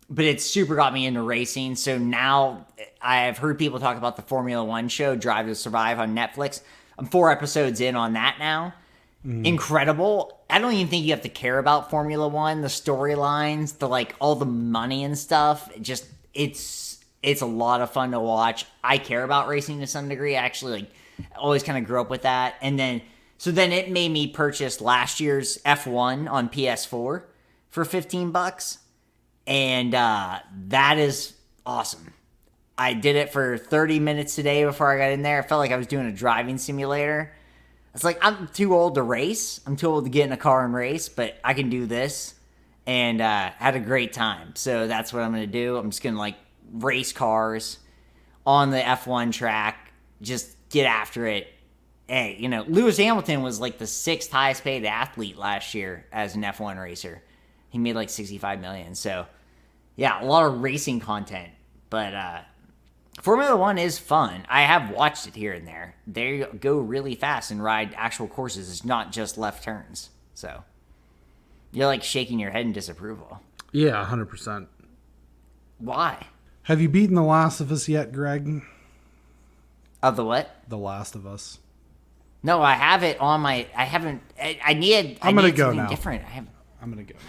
But it super got me into racing. So now I've heard people talk about the Formula One show, Drive to Survive on Netflix. I'm 4 episodes in on that now. Incredible. I don't even think you have to care about Formula One, the storylines, the like all the money and stuff. It's a lot of fun to watch. I care about racing to some degree. I actually like always kind of grew up with that. And then it made me purchase last year's F1 on PS4 for $15. And that is awesome. I did it for 30 minutes today before I got in there. I felt like I was doing a driving simulator. It's like, I'm too old to race. I'm too old to get in a car and race, but I can do this. And had a great time. So that's what I'm going to do. I'm just going to like race cars on the F1 track. Just get after it. Hey, you know, Lewis Hamilton was like the 6th highest paid athlete last year as an F1 racer. He made like $65 million. So yeah, a lot of racing content. But Formula One is fun. I have watched it here and there. They go really fast and ride actual courses. It's not just left turns. So you're like shaking your head in disapproval. Yeah, 100%. Why? Have you beaten The Last of Us yet, Greg? Of the what? The Last of Us. No, I have it on my. I haven't. I need. I'm gonna go something now. different. I'm gonna go now.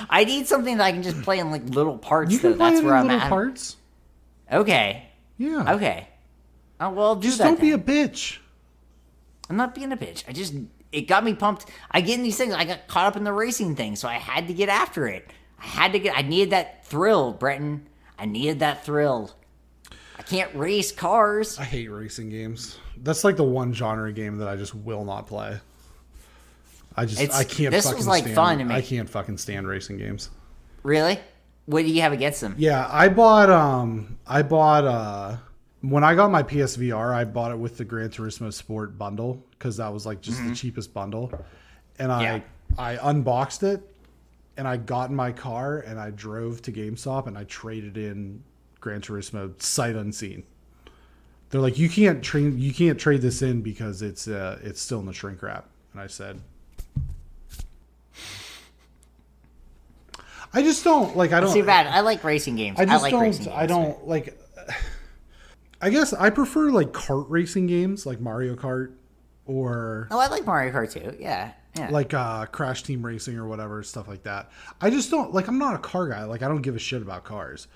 I need something that I can just play in like little parts. You can though. play That's it where in I'm little at. parts. Okay. Yeah. Okay. Oh well, do Just that. don't be then. a bitch. I'm not being a bitch. It got me pumped. I get in these things. I got caught up in the racing thing, so I had to get after it. I needed that thrill, Breton. I needed that thrill. I can't race cars. I hate racing games. That's like the one genre game that I just will not play. I can't. This fucking was like stand, fun to me. I can't fucking stand racing games. Really? What do you have against them? Yeah, I bought when I got my PSVR, I bought it with the Gran Turismo Sport bundle because that was like just the cheapest bundle. And I unboxed it and I got in my car and I drove to GameStop and I traded in Gran Turismo sight unseen. They're like, you can't trade this in because it's still in the shrink wrap. And I said, I just don't like. I don't. It's too bad. I like racing games. I just like don't. racing games, I don't like. I guess I prefer like kart racing games, like Mario Kart, or Oh, I like Mario Kart too. Yeah. like Crash Team Racing or whatever, stuff like that. I just don't like. I'm not a car guy. Like I don't give a shit about cars.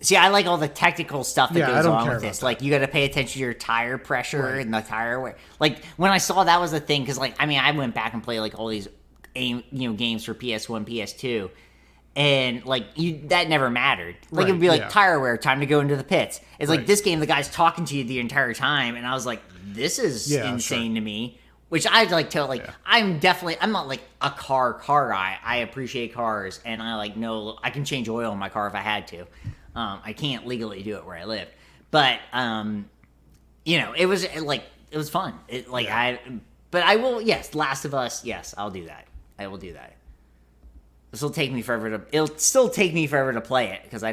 See, I like all the technical stuff that Yeah, I goes don't on care with about this. that. Like, you got to pay attention to your tire pressure and the tire wear. Like, when I saw that was the thing, because, like, I mean, I went back and played, like, all these games for PS1, PS2, And like that never mattered. Like it'd be like tire wear, time to go into the pits. It's like this game, the guy's talking to you the entire time, and I was like, this is insane to me. Which I like to like. I'm not like a car guy. I appreciate cars, and I like know I can change oil in my car if I had to. I can't legally do it where I live, but it was fun. But I will. Yes, Last of Us. Yes, I'll do that. I will do that. It'll still take me forever to play it because I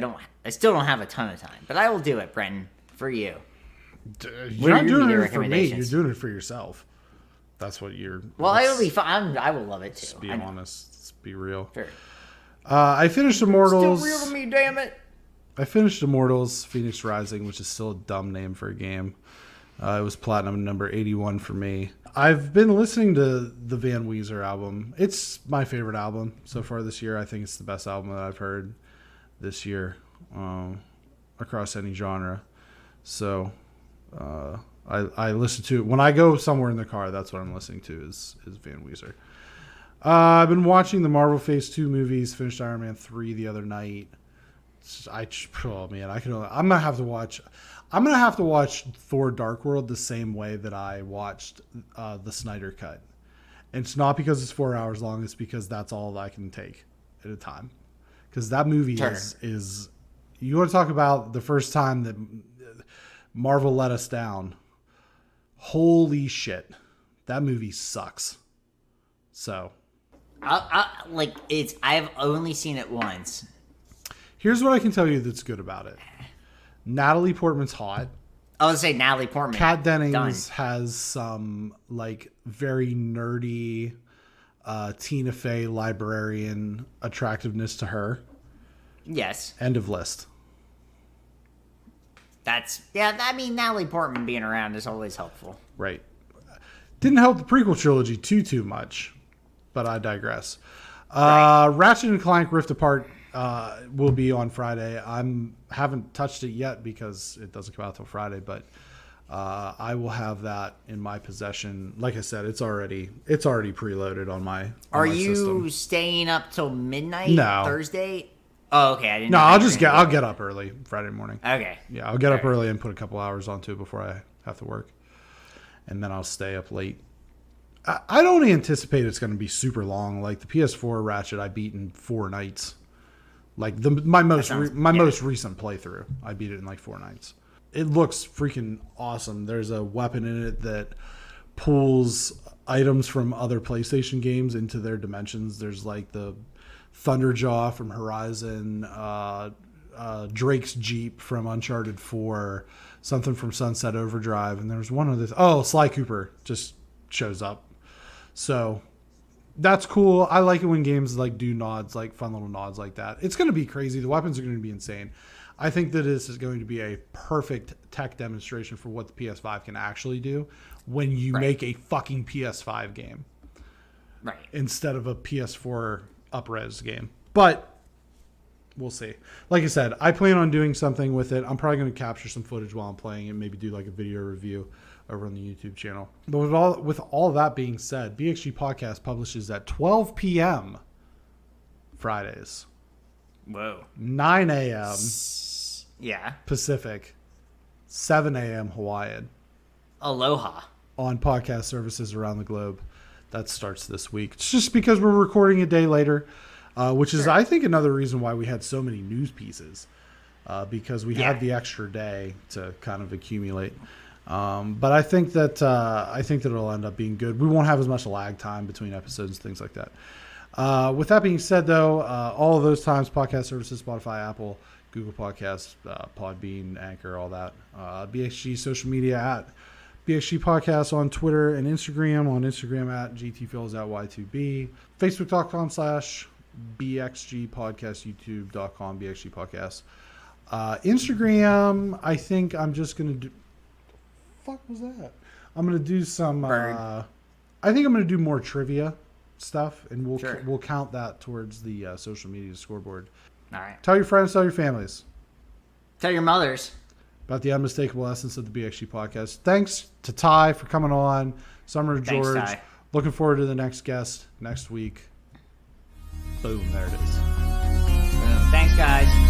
still don't have a ton of time. But I will do it, Brenton, for you. You're not doing it for me. You're doing it for yourself. That's what you're. Well, it'll be fun. I will love it too. Let's be honest. Let's be real. Sure. I finished Immortals. Still real to me, damn it. I finished Immortals: Phoenix Rising, which is still a dumb name for a game. It was platinum number 81 for me. I've been listening to the Van Weezer album. It's my favorite album so far this year. I think it's the best album that I've heard this year across any genre. So I listen to it. When I go somewhere in the car, that's what I'm listening to is Van Weezer. I've been watching the Marvel Phase 2 movies. Finished Iron Man 3 the other night. I'm gonna have to watch Thor: Dark World the same way that I watched the Snyder Cut. And it's not because it's 4 hours long. It's because that's all I can take at a time. Because that movie is you want to talk about the first time that Marvel let us down. Holy shit, that movie sucks. So, I've only seen it once. Here's what I can tell you that's good about it. Natalie Portman's hot. I would say Natalie Portman. Kat Dennings has some very nerdy Tina Fey librarian attractiveness to her. Yes. End of list. Natalie Portman being around is always helpful. Right. Didn't help the prequel trilogy too much, but I digress. Ratchet and Clank Rift Apart will be on Friday. Haven't touched it yet because it doesn't come out till Friday, but I will have that in my possession. Like I said, it's already preloaded on my. Are you system. Staying up till midnight? No. Thursday. Oh, okay. I didn't. No, I'll get up early Friday morning. Okay. Yeah, I'll get up early and put a couple hours onto it before I have to work, and then I'll stay up late. I don't anticipate it's going to be super long. Like the PS4 Ratchet, I beat in 4 nights. Like my most recent playthrough, I beat it in 4 nights. It looks freaking awesome. There's a weapon in it that pulls items from other PlayStation games into their dimensions. There's the Thunderjaw from Horizon, Drake's Jeep from Uncharted 4, something from Sunset Overdrive, and there's one of this. Oh, Sly Cooper just shows up. So that's cool. I like it when games do nods, fun little nods like that. It's going to be crazy. The weapons are going to be insane. I think that this is going to be a perfect tech demonstration for what the PS5 can actually do when you make a fucking PS5 game. Right. Instead of a PS4 up-res game. But we'll see. Like I said, I plan on doing something with it. I'm probably going to capture some footage while I'm playing and maybe do a video review over on the YouTube channel. But with all that being said, BXG Podcast publishes at 12 p.m. Fridays. Whoa. 9 a.m. Yeah. Pacific. 7 a.m. Hawaiian. Aloha. On podcast services around the globe. That starts this week. It's just because we're recording a day later, which is, I think, another reason why we had so many news pieces, because we had the extra day to kind of accumulate. But I think that it'll end up being good. We won't have as much lag time between episodes and things like that. With that being said, though, all of those times, podcast services, Spotify, Apple, Google Podcasts, Podbean, Anchor, all that. BXG social media at BXG Podcast on Twitter and Instagram. On Instagram at GTFills at Y2B. Facebook.com/BXG Podcast. YouTube.com BXG Podcast. Instagram, I think I'm just going to do... Fuck was that? I'm going to do some... I think I'm going to do more trivia stuff, and we'll count that towards the social media scoreboard. All right. Tell your friends, tell your families. Tell your mothers. About the unmistakable essence of the BXG Podcast. Thanks to Ty for coming on. Summer George. Thanks, Ty. Looking forward to the next guest next week. Boom, there it is. Thanks, guys.